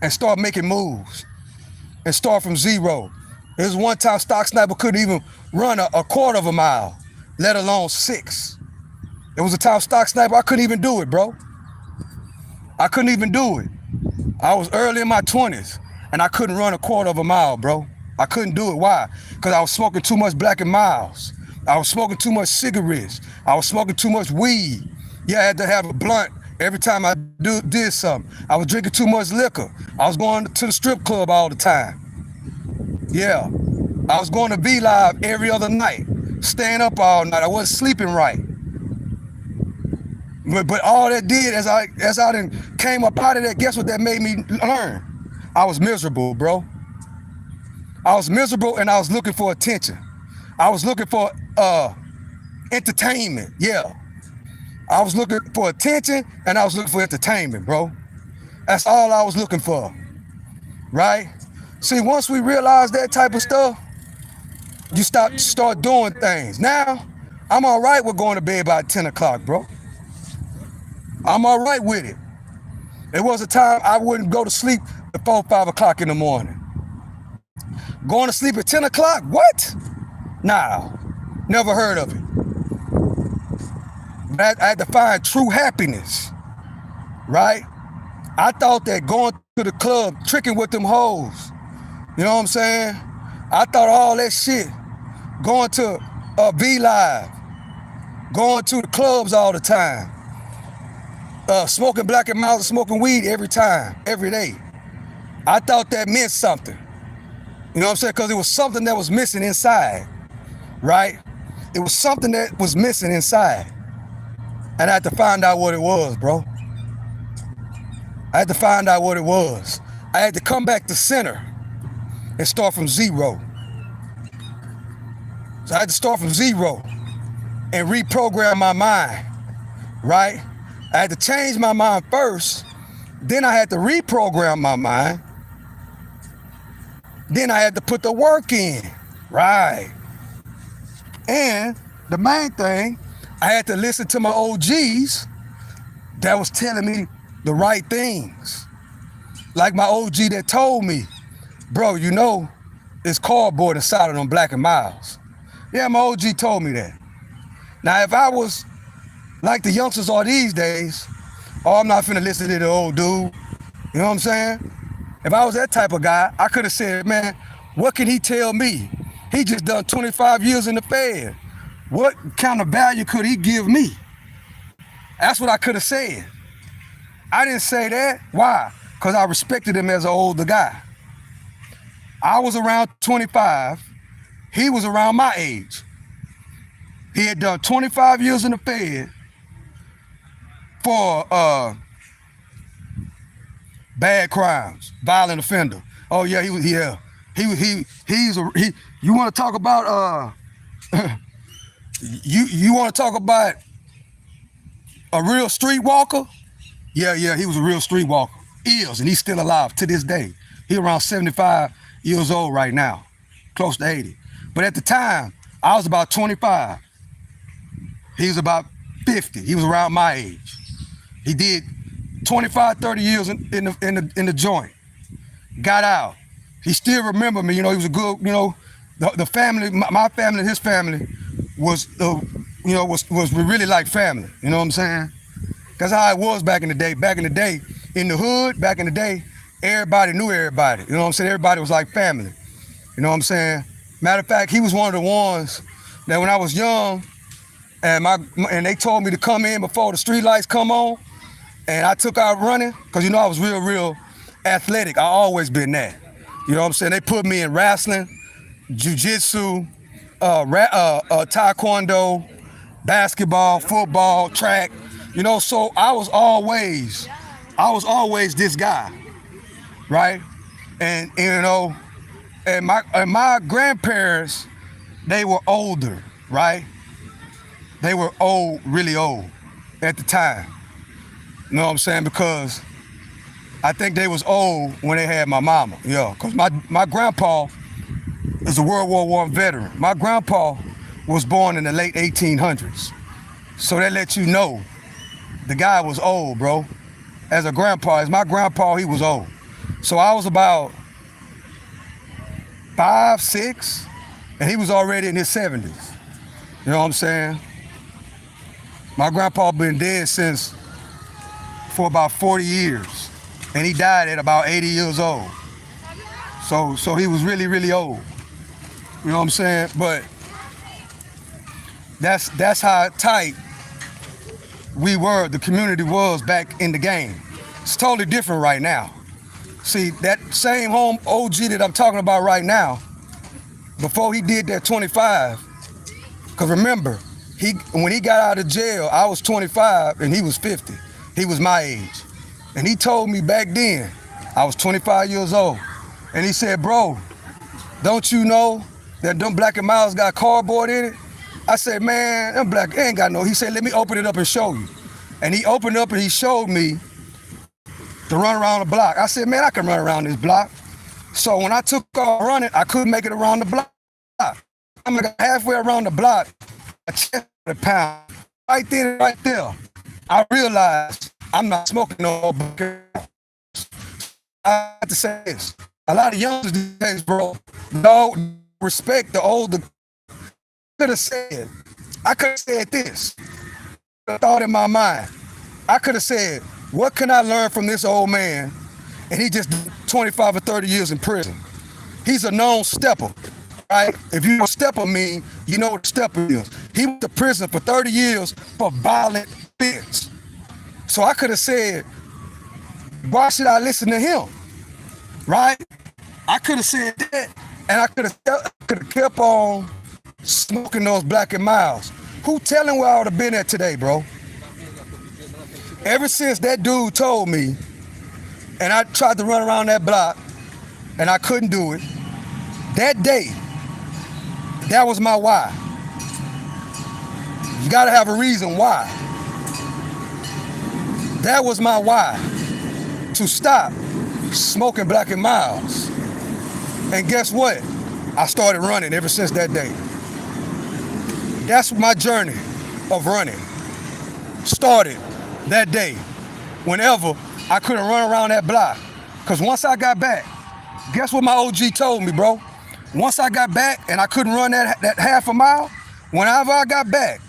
and start making moves. And start from zero. There's one time Stock Sniper couldn't even run a quarter of a mile, let alone 6. There was a time Stock Sniper, I couldn't even do it, bro. I couldn't even do it. I was early in my 20s and I couldn't run a quarter of a mile, bro. I couldn't do it. Why? Because I was smoking too much Black and Milds. I was smoking too much cigarettes. I was smoking too much weed. Yeah, I had to have a blunt every time I did something. I was drinking too much liquor. I was going to the strip club all the time. Yeah, I was going to be live every other night, staying up all night. I wasn't sleeping right. But all that did, as I then came up out of that, guess what that made me learn? I was miserable, bro. I was miserable and I was looking for attention. I was looking for entertainment, yeah. I was looking for attention and I was looking for entertainment, bro. That's all I was looking for, right? See, once we realize that type of stuff, you start doing things. Now, I'm all right with going to bed by 10 o'clock, bro. I'm all right with it. There was a time I wouldn't go to sleep before 5 o'clock in the morning. Going to sleep at 10 o'clock? What? Nah, never heard of it. But I had to find true happiness, right? I thought that going to the club, tricking with them hoes, you know what I'm saying? I thought all that shit, going to V Live, going to the clubs all the time, smoking Black and Milds, smoking weed every time, every day. I thought that meant something. You know what I'm saying? Because it was something that was missing inside, right? It was something that was missing inside. And I had to find out what it was, bro. I had to find out what it was. I had to come back to center and start from zero. So I had to start from zero and reprogram my mind, right? I had to change my mind first, then I had to reprogram my mind, then I had to put the work in, right? And the main thing, I had to listen to my OGs that was telling me the right things. Like my OG that told me, bro, you know, it's cardboard inside of them Black and Milds. Yeah, my OG told me that. Now, if I was like the youngsters are these days, oh, I'm not finna listen to the old dude. You know what I'm saying? If I was that type of guy, I could have said, man, what can he tell me? He just done 25 years in the Fed. What kind of value could he give me? That's what I could have said. I didn't say that. Why? Because I respected him as an older guy. I was around 25. He was around my age. He had done 25 years in the Fed for bad crimes, violent offender. Oh yeah, you want to talk about you want to talk about a real street walker? Yeah, he was a real street walker. Is, and he's still alive to this day. He around 75 years old right now, close to 80. But at the time, I was about 25. He was about 50. He was around my age. He did 25, 30 years in the joint. Got out. He still remember me. You know, he was a good. You know, the family, my family, and his family was really like family. You know what I'm saying? That's how it was back in the day. Back in the day, in the hood, back in the day, everybody knew everybody. You know what I'm saying? Everybody was like family. You know what I'm saying? Matter of fact, he was one of the ones that when I was young, and they told me to come in before the street lights come on, and I took out running, because you know I was real athletic. I always been that. You know what I'm saying? They put me in wrestling, jiu-jitsu, taekwondo, basketball, football, track. You know, so I was always this guy, right? And you know, and my grandparents, they were older, right? They were old, really old at the time. You know what I'm saying? Because I think they was old when they had my mama, yeah. Because my grandpa is a World War I veteran. My grandpa was born in the late 1800s. So that lets you know the guy was old, bro. As a grandpa, as my grandpa, he was old. So I was about 5, 6, and he was already in his 70s. You know what I'm saying? My grandpa been dead for about 40 years, and he died at about 80 years old. So he was really old. You know what I'm saying? But that's how tight we were, the community was back in the game. It's totally different right now. See, that same home OG that I'm talking about right now, before he did that 25, because remember, when he got out of jail, I was 25 and he was 50. He was my age. And he told me back then, I was 25 years old. And he said, bro, don't you know that them Black and Milds got cardboard in it? I said, man, them Black ain't got no. He said, let me open it up and show you. And he opened it up and he showed me to run around the block. I said, man, I can run around this block. So when I took off running, I couldn't make it around the block. I'm like halfway around the block, a chest a pound. Right then, right there, I realized I'm not smoking no more. I have to say this. A lot of youngsters these days, bro, don't respect the older. I could have said this. I thought in my mind. I could have said, what can I learn from this old man? And he just 25 or 30 years in prison. He's a known stepper, right? If you know what stepper mean, you know what stepper is. He went to prison for 30 years for violent offense. So I could have said, why should I listen to him, right? I could have said that, and I could have kept on smoking those Black and Milds. Who telling where I would have been at today, bro? Ever since that dude told me, and I tried to run around that block, and I couldn't do it, that day, that was my why. You gotta have a reason why. That was my why, to stop smoking Black and Milds. And guess what? I started running ever since that day. That's my journey of running. Started that day, whenever I couldn't run around that block. Because once I got back, guess what my OG told me, bro? Once I got back and I couldn't run that half a mile, whenever I got back,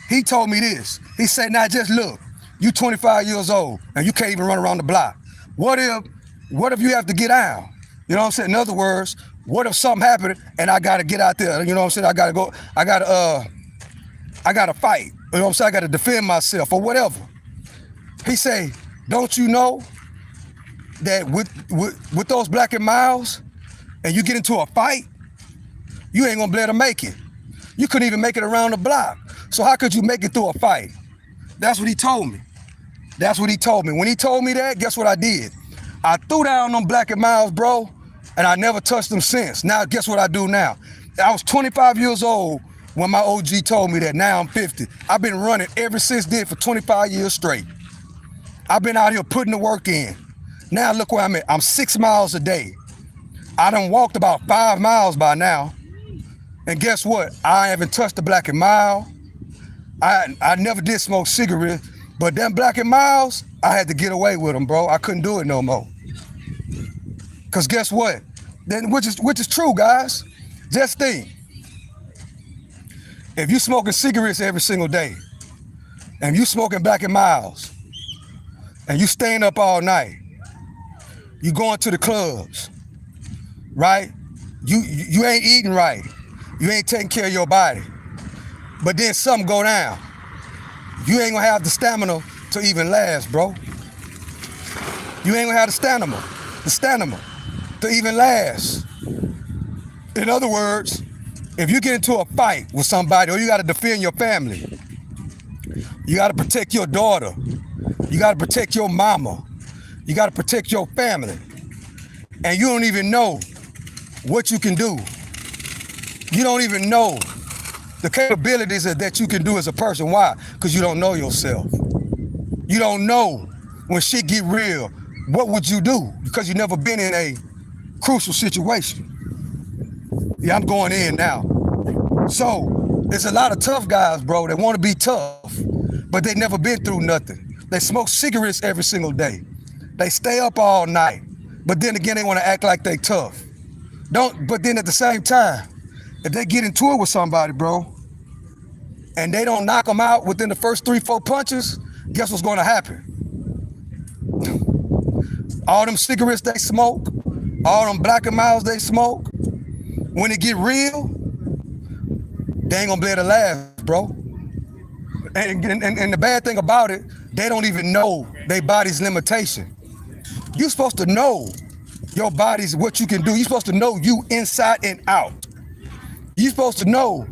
he told me this. He said, now just look, you 25 years old and you can't even run around the block. What if you have to get out? You know what I'm saying? In other words, what if something happened and I gotta get out there? You know what I'm saying? I gotta fight. You know what I'm saying? I gotta defend myself or whatever. He say, don't you know that with those Black and Milds, and you get into a fight, you ain't gonna be able to make it. You couldn't even make it around the block. So how could you make it through a fight? That's what he told me. That's what he told me. When he told me that, guess what I did? I threw down them Black and Milds, bro, and I never touched them since. Now, guess what I do now? I was 25 years old when my OG told me that. Now I'm 50. I've been running ever since then for 25 years straight. I've been out here putting the work in. Now look where I'm at. I'm 6 miles a day. I done walked about 5 miles by now. And guess what? I haven't touched the Black and Mild. I never did smoke cigarettes, but them Black and Milds, I had to get away with them, bro. I couldn't do it no more. Cause guess what? Then which is true, guys. Just think. If you smoking cigarettes every single day, and you smoking Black and Milds, and you staying up all night, You going to the clubs, right? You ain't eating right. You ain't taking care of your body. But then something go down. You ain't gonna have the stamina to even last, bro. You ain't gonna have the stamina to even last. In other words, if you get into a fight with somebody or you gotta defend your family, you gotta protect your daughter, you gotta protect your mama, you gotta protect your family, and you don't even know what you can do. You don't even know the capabilities that you can do as a person. Why? Because you don't know yourself. You don't know when shit get real, what would you do? Because you never been in a crucial situation. Yeah, I'm going in now. So there's a lot of tough guys, bro, that want to be tough, but they never been through nothing. They smoke cigarettes every single day. They stay up all night, but then again, they want to act like they tough. But then at the same time, if they get into it with somebody, bro, and they don't knock them out within the first 3-4 punches, guess what's going to happen? All them cigarettes they smoke, all them Black and Milds they smoke, when it get real, they ain't gonna be able to last, bro. And the bad thing about it, they don't even know their body's limitation. You're supposed to know your body's what you can do. You're supposed to know you inside and out. You're supposed to know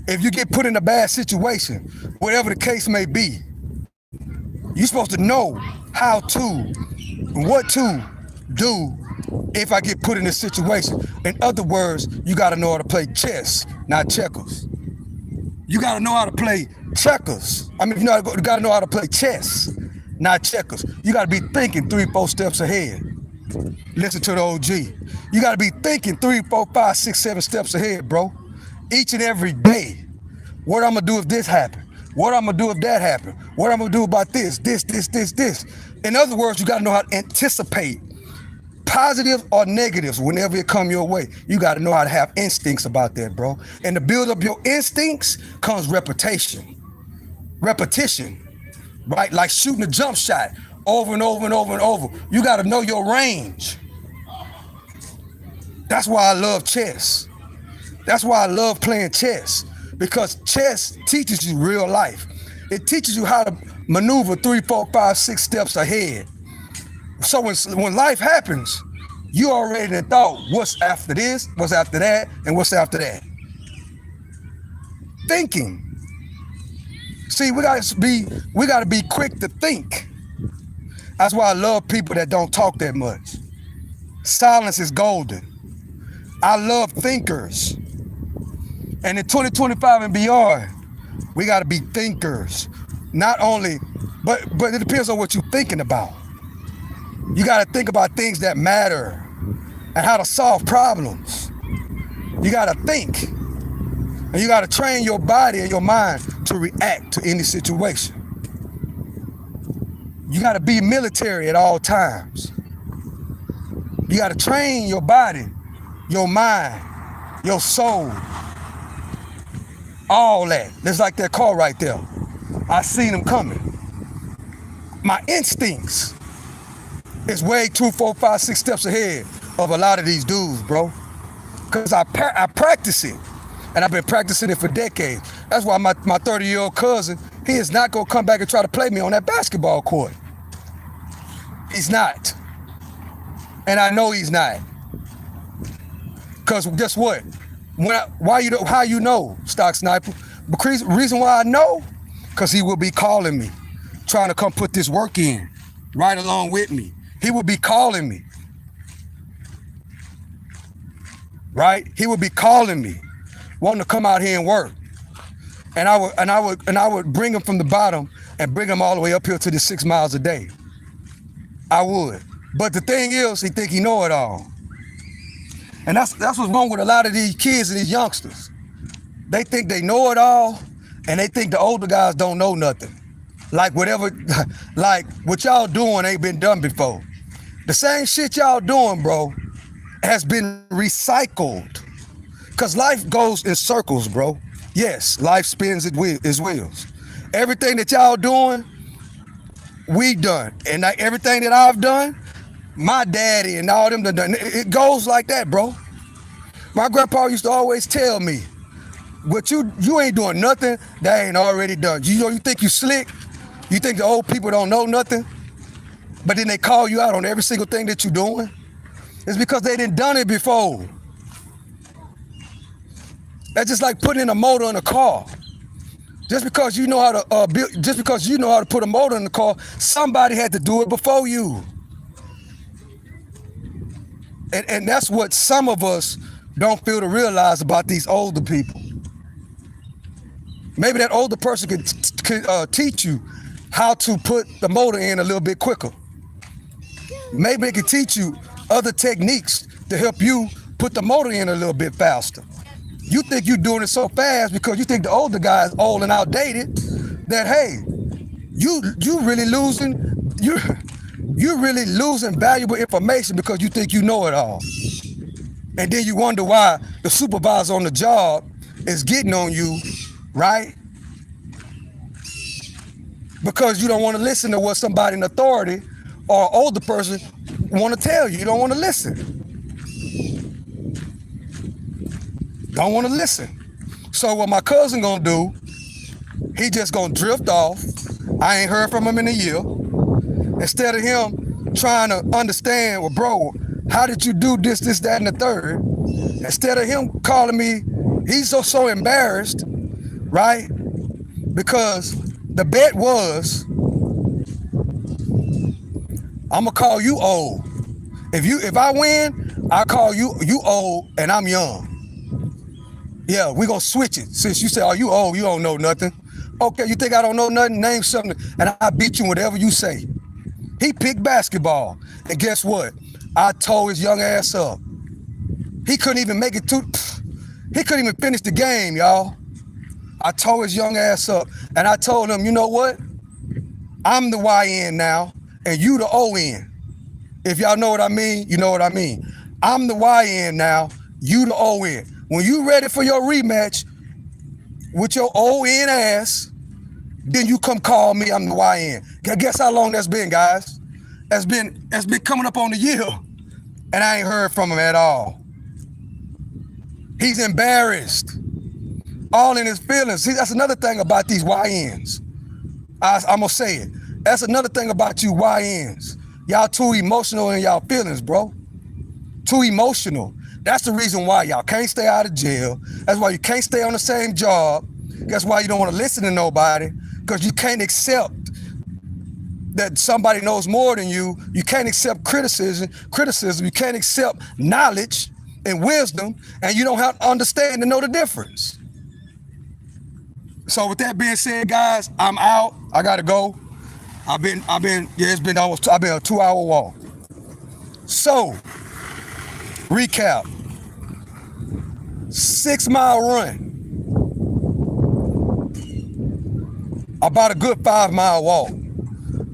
if you get put in a bad situation, whatever the case may be. You're supposed to know how to, what to do if I get put in this situation. In other words, you gotta know how to play chess, not checkers. You gotta know how to play checkers. You gotta know how to play chess, not checkers. You gotta be thinking 3-4 steps ahead. Listen to the OG. You gotta be thinking 3, 4, 5, 6, 7 steps ahead, bro. Each and every day. What I'm gonna do if this happen? What I'm gonna do if that happen? What I'm gonna do about this. In other words, you gotta know how to anticipate positive or negatives whenever it come your way. You gotta know how to have instincts about that, bro. And to build up your instincts comes repetition. Repetition, right? Like shooting a jump shot over and over and over and over. You gotta know your range. That's why I love chess. That's why I love playing chess, because chess teaches you real life. It teaches you how to maneuver 3, 4, 5, 6 steps ahead. So when life happens, you already done thought what's after this, what's after that, and what's after that. Thinking. See, we gotta be quick to think. That's why I love people that don't talk that much. Silence is golden. I love thinkers. And in 2025 and beyond, we gotta be thinkers. Not only, but it depends on what you're thinking about. You gotta think about things that matter and how to solve problems. You gotta think. And you gotta train your body and your mind to react to any situation. You gotta be military at all times. You gotta train your body, your mind, your soul, all that. That's like that car right there. I seen them coming. My instincts is way 2, 4, 5, 6 steps ahead of a lot of these dudes, bro. Because I practice it. And I've been practicing it for decades. That's why my 30-year-old cousin, he is not gonna come back and try to play me on that basketball court. He's not. And I know he's not. Because guess what? How you know, Stock Sniper? The reason why I know, because he will be calling me, trying to come put this work in, right along with me. He will be calling me. Right? He would be calling me, wanting to come out here and work. And I would bring him from the bottom and bring him all the way up here to the 6 miles a day. I would. But the thing is, he think he know it all. And that's what's wrong with a lot of these kids and these youngsters. They think they know it all, and they think the older guys don't know nothing. Like what y'all doing ain't been done before. The same shit y'all doing, bro, has been recycled. Because life goes in circles, bro. Yes, life spins its wheels. Everything that y'all doing, we done. And everything that I've done, my daddy and all them, it goes like that, bro. My grandpa used to always tell me, "What you ain't doing nothing that ain't already done." You think you slick? You think the old people don't know nothing? But then they call you out on every single thing that you're doing? It's because they done done it before. That's just like putting in a motor in a car. Just because you know how to just because you know how to put a motor in the car, somebody had to do it before you. And that's what some of us don't feel to realize about these older people. Maybe that older person could teach you how to put the motor in a little bit quicker. Maybe it could teach you other techniques to help you put the motor in a little bit faster. You think you're doing it so fast because you think the older guy is old and outdated, that hey, you really losing valuable information because you think you know it all. And then you wonder why the supervisor on the job is getting on you, right? Because you don't want to listen to what somebody in authority or older person want to tell you. You don't want to listen. Don't want to listen. So what my cousin gonna do, he just gonna drift off. I ain't heard from him in a year. Instead of him trying to understand, well, bro, how did you do this, that, and the third? Instead of him calling me, he's so embarrassed, right? Because the bet was, I'm gonna call you old. If I win, I call you old and I'm young. Yeah, we gonna switch it. Since you say, oh, you old, you don't know nothing. Okay, you think I don't know nothing? Name something and I beat you whatever you say. He picked basketball. And guess what? I tore his young ass up. He couldn't even make it he couldn't even finish the game, y'all. I tore his young ass up. And I told him, you know what? I'm the YN now, and you the ON. If y'all know what I mean, you know what I mean. I'm the YN now, you the ON. When you ready for your rematch with your ON ass, then you come call me, I'm the YN. Guess how long that's been, guys? That's been coming up on a year, and I ain't heard from him at all. He's embarrassed, all in his feelings. See, that's another thing about these YNs. I'm gonna say it. That's another thing about you YNs. Y'all too emotional in y'all feelings, bro. Too emotional. That's the reason why y'all can't stay out of jail. That's why you can't stay on the same job. That's why you don't want to listen to nobody, because you can't accept that somebody knows more than you. You can't accept criticism. You can't accept knowledge and wisdom, and you don't have to understand to know the difference. So with that being said, guys, I'm out. I gotta go. I've been a 2-hour walk. So, recap. 6-mile run. About a good 5-mile walk.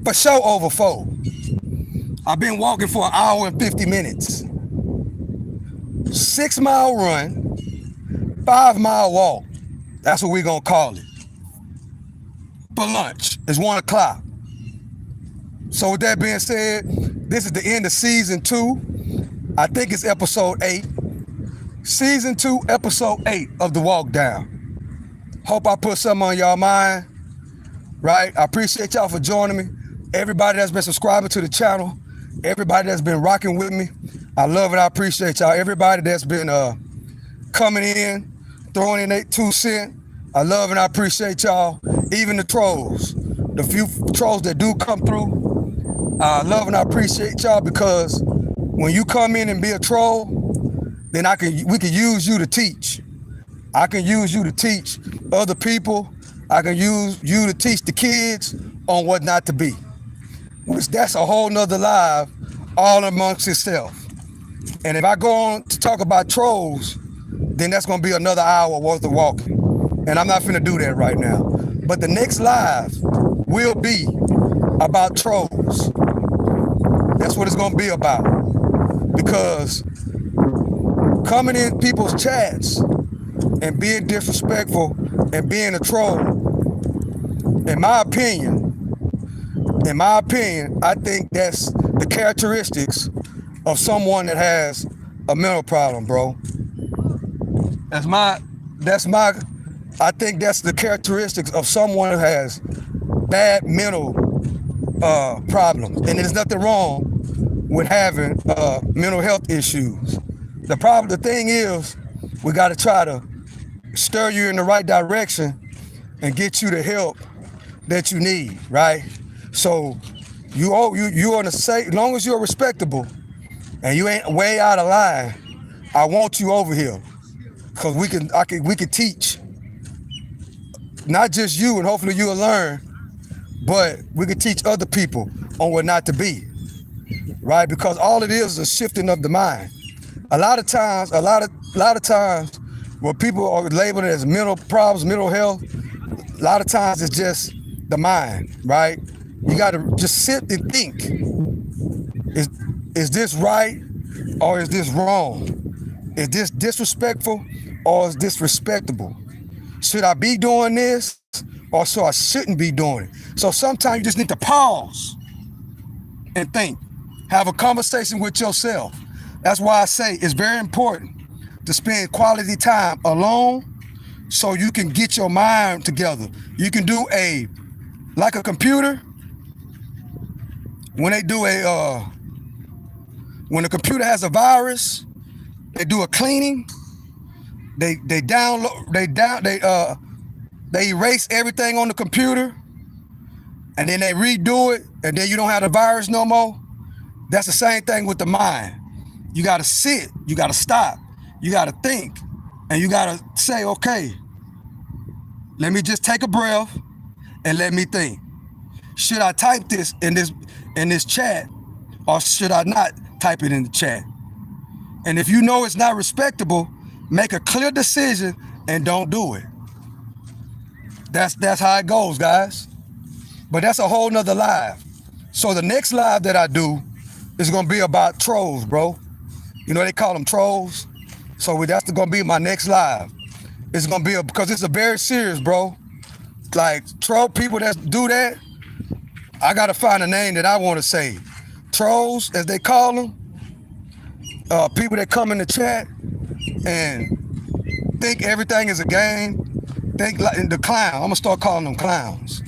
For sure over 4. I've been walking for 1 hour and 50 minutes. 6-mile run, 5-mile walk. That's what we're gonna call it. For lunch, it's 1 o'clock. So with that being said, this is the end of season 2. I think it's episode 8. Season 2, episode 8 of The Walk Down. Hope I put something on y'all mind, right? I appreciate y'all for joining me. Everybody that's been subscribing to the channel, everybody that's been rocking with me, I love it, I appreciate y'all. Everybody that's been coming in, throwing in their 2 cents, I love and I appreciate y'all. Even the trolls, the few trolls that do come through, I love and I appreciate y'all, because when you come in and be a troll, then we can use you to teach. I can use you to teach other people. I can use you to teach the kids on what not to be. Which that's a whole nother live all amongst itself. And if I go on to talk about trolls, then that's gonna be another hour worth of walking. And I'm not finna do that right now. But the next live will be about trolls. That's what it's gonna be about. Because coming in people's chats and being disrespectful and being a troll, in my opinion, I think that's the characteristics of someone that has a mental problem, bro. I think that's the characteristics of someone who has bad mental problems. And there's nothing wrong with having mental health issues. The thing is, we got to try to stir you in the right direction and get you the help that you need, right? So you on the safe, as long as you're respectable and you ain't way out of line, I want you over here, because we can teach not just you, and hopefully you'll learn, but we can teach other people on what not to be, right? Because all it is a shifting of the mind. A lot of times when people are labeled as mental problems, mental health, a lot of times it's just the mind, right? You got to just sit and think. Is this right or is this wrong? Is this disrespectful or is this respectable? Should I be doing this or so I shouldn't be doing it? So sometimes you just need to pause and think. Have a conversation with yourself. That's why I say it's very important to spend quality time alone so you can get your mind together. You can do like a computer, when when the computer has a virus, they do a cleaning, they erase everything on the computer, and then they redo it, and then you don't have the virus no more. That's the same thing with the mind. You gotta sit, you gotta stop, you gotta think, and you gotta say, okay, let me just take a breath and let me think. Should I type this in this chat, or should I not type it in the chat? And if you know it's not respectable, make a clear decision and don't do it. That's how it goes, guys. But that's a whole nother live. So the next live that I do is gonna be about trolls, bro. You know, they call them trolls. So that's gonna be my next live. It's gonna be because it's a very serious, bro. Like troll people that do that, I gotta find a name that I wanna say. Trolls, as they call them, people that come in the chat and think everything is a game. Think like the clown. I'm gonna start calling them clowns.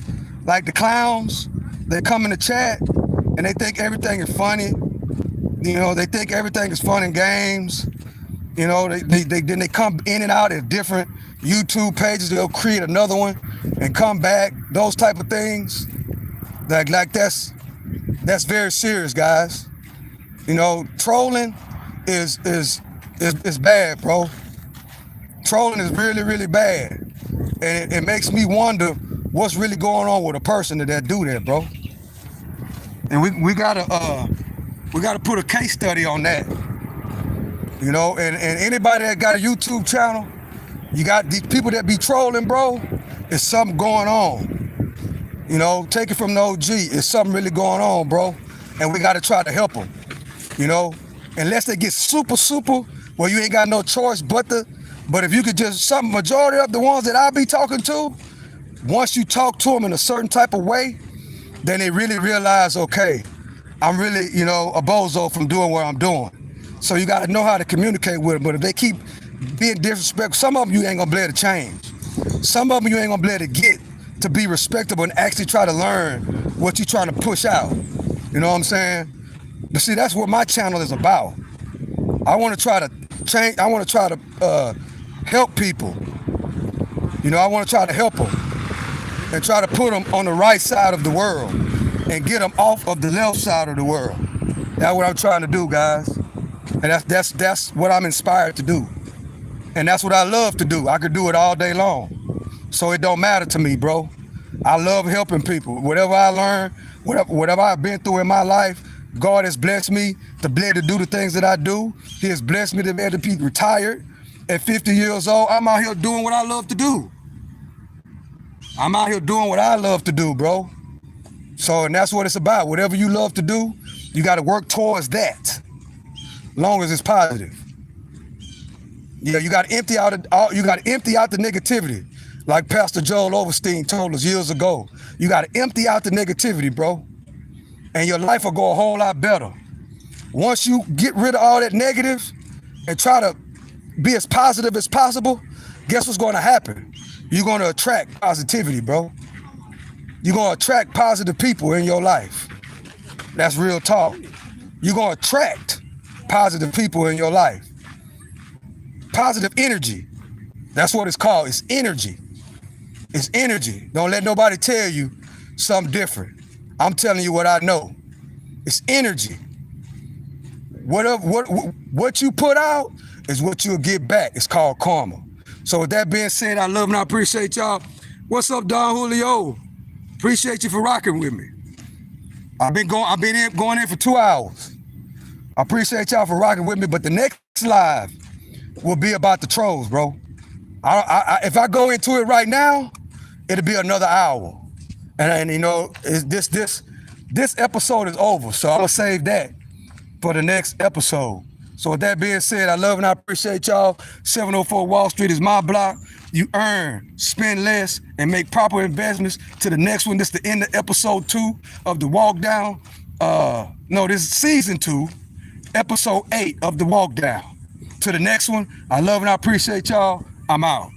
Like the clowns, they come in the chat and they think everything is funny. You know, they think everything is fun and games. You know, then they come in and out at different YouTube pages. They'll create another one and come back. Those type of things. Like that's very serious, guys. You know, trolling is bad, bro. Trolling is really, really bad. And it makes me wonder what's really going on with a person that do that, bro. And we gotta put a case study on that. You know, and anybody that got a YouTube channel, you got these people that be trolling, bro, there's something going on. You know, take it from the OG, it's something really going on, bro. And we gotta try to help them. You know, unless they get super, well, you ain't got no choice but if you could just, majority of the ones that I be talking to, once you talk to them in a certain type of way, then they really realize, okay, I'm really, you know, a bozo from doing what I'm doing. So you gotta know how to communicate with them. But if they keep being disrespectful, some of them you ain't gonna be able to change. Some of them you ain't gonna be able to get to be respectable and actually try to learn what you're trying to push out. You know what I'm saying? But see, that's what my channel is about. I wanna try to change, I wanna try to help people. You know, I wanna try to help them and try to put them on the right side of the world and get them off of the left side of the world. That's what I'm trying to do, guys. And that's what I'm inspired to do. And that's what I love to do. I could do it all day long. So it don't matter to me, bro. I love helping people. Whatever I learn, whatever I've been through in my life, God has blessed me to be able to do the things that I do. He has blessed me to be able to be retired at 50 years old. I'm out here doing what I love to do. I'm out here doing what I love to do, bro. So, and that's what it's about. Whatever you love to do, you got to work towards that, long as it's positive. Yeah, you got to empty out the negativity, like Pastor Joel Overstein told us years ago. You got to empty out the negativity, bro, and your life will go a whole lot better. Once you get rid of all that negative and try to be as positive as possible, guess what's going to happen? You're going to attract positivity, bro. You're going to attract positive people in your life. That's real talk. You're going to attract positive people in your life. Positive energy. That's what it's called. It's energy. It's energy. Don't let nobody tell you something different. I'm telling you what I know. It's energy. What you put out is what you'll get back. It's called karma. So with that being said, I love and I appreciate y'all. What's up, Don Julio? Appreciate you for rocking with me. I've been going in for 2 hours. I appreciate y'all for rocking with me, but the next live will be about the trolls, bro. If I go into it right now, it'll be another hour. And you know, this episode is over, so I'm gonna save that for the next episode. So with that being said, I love and I appreciate y'all. 704 Wall Street is my block. You earn, spend less, and make proper investments. To the next one, this is the end of episode 2 of the Walk Down. No, this is season 2, episode 8 of the Walk Down. To the next one, I love and I appreciate y'all. I'm out.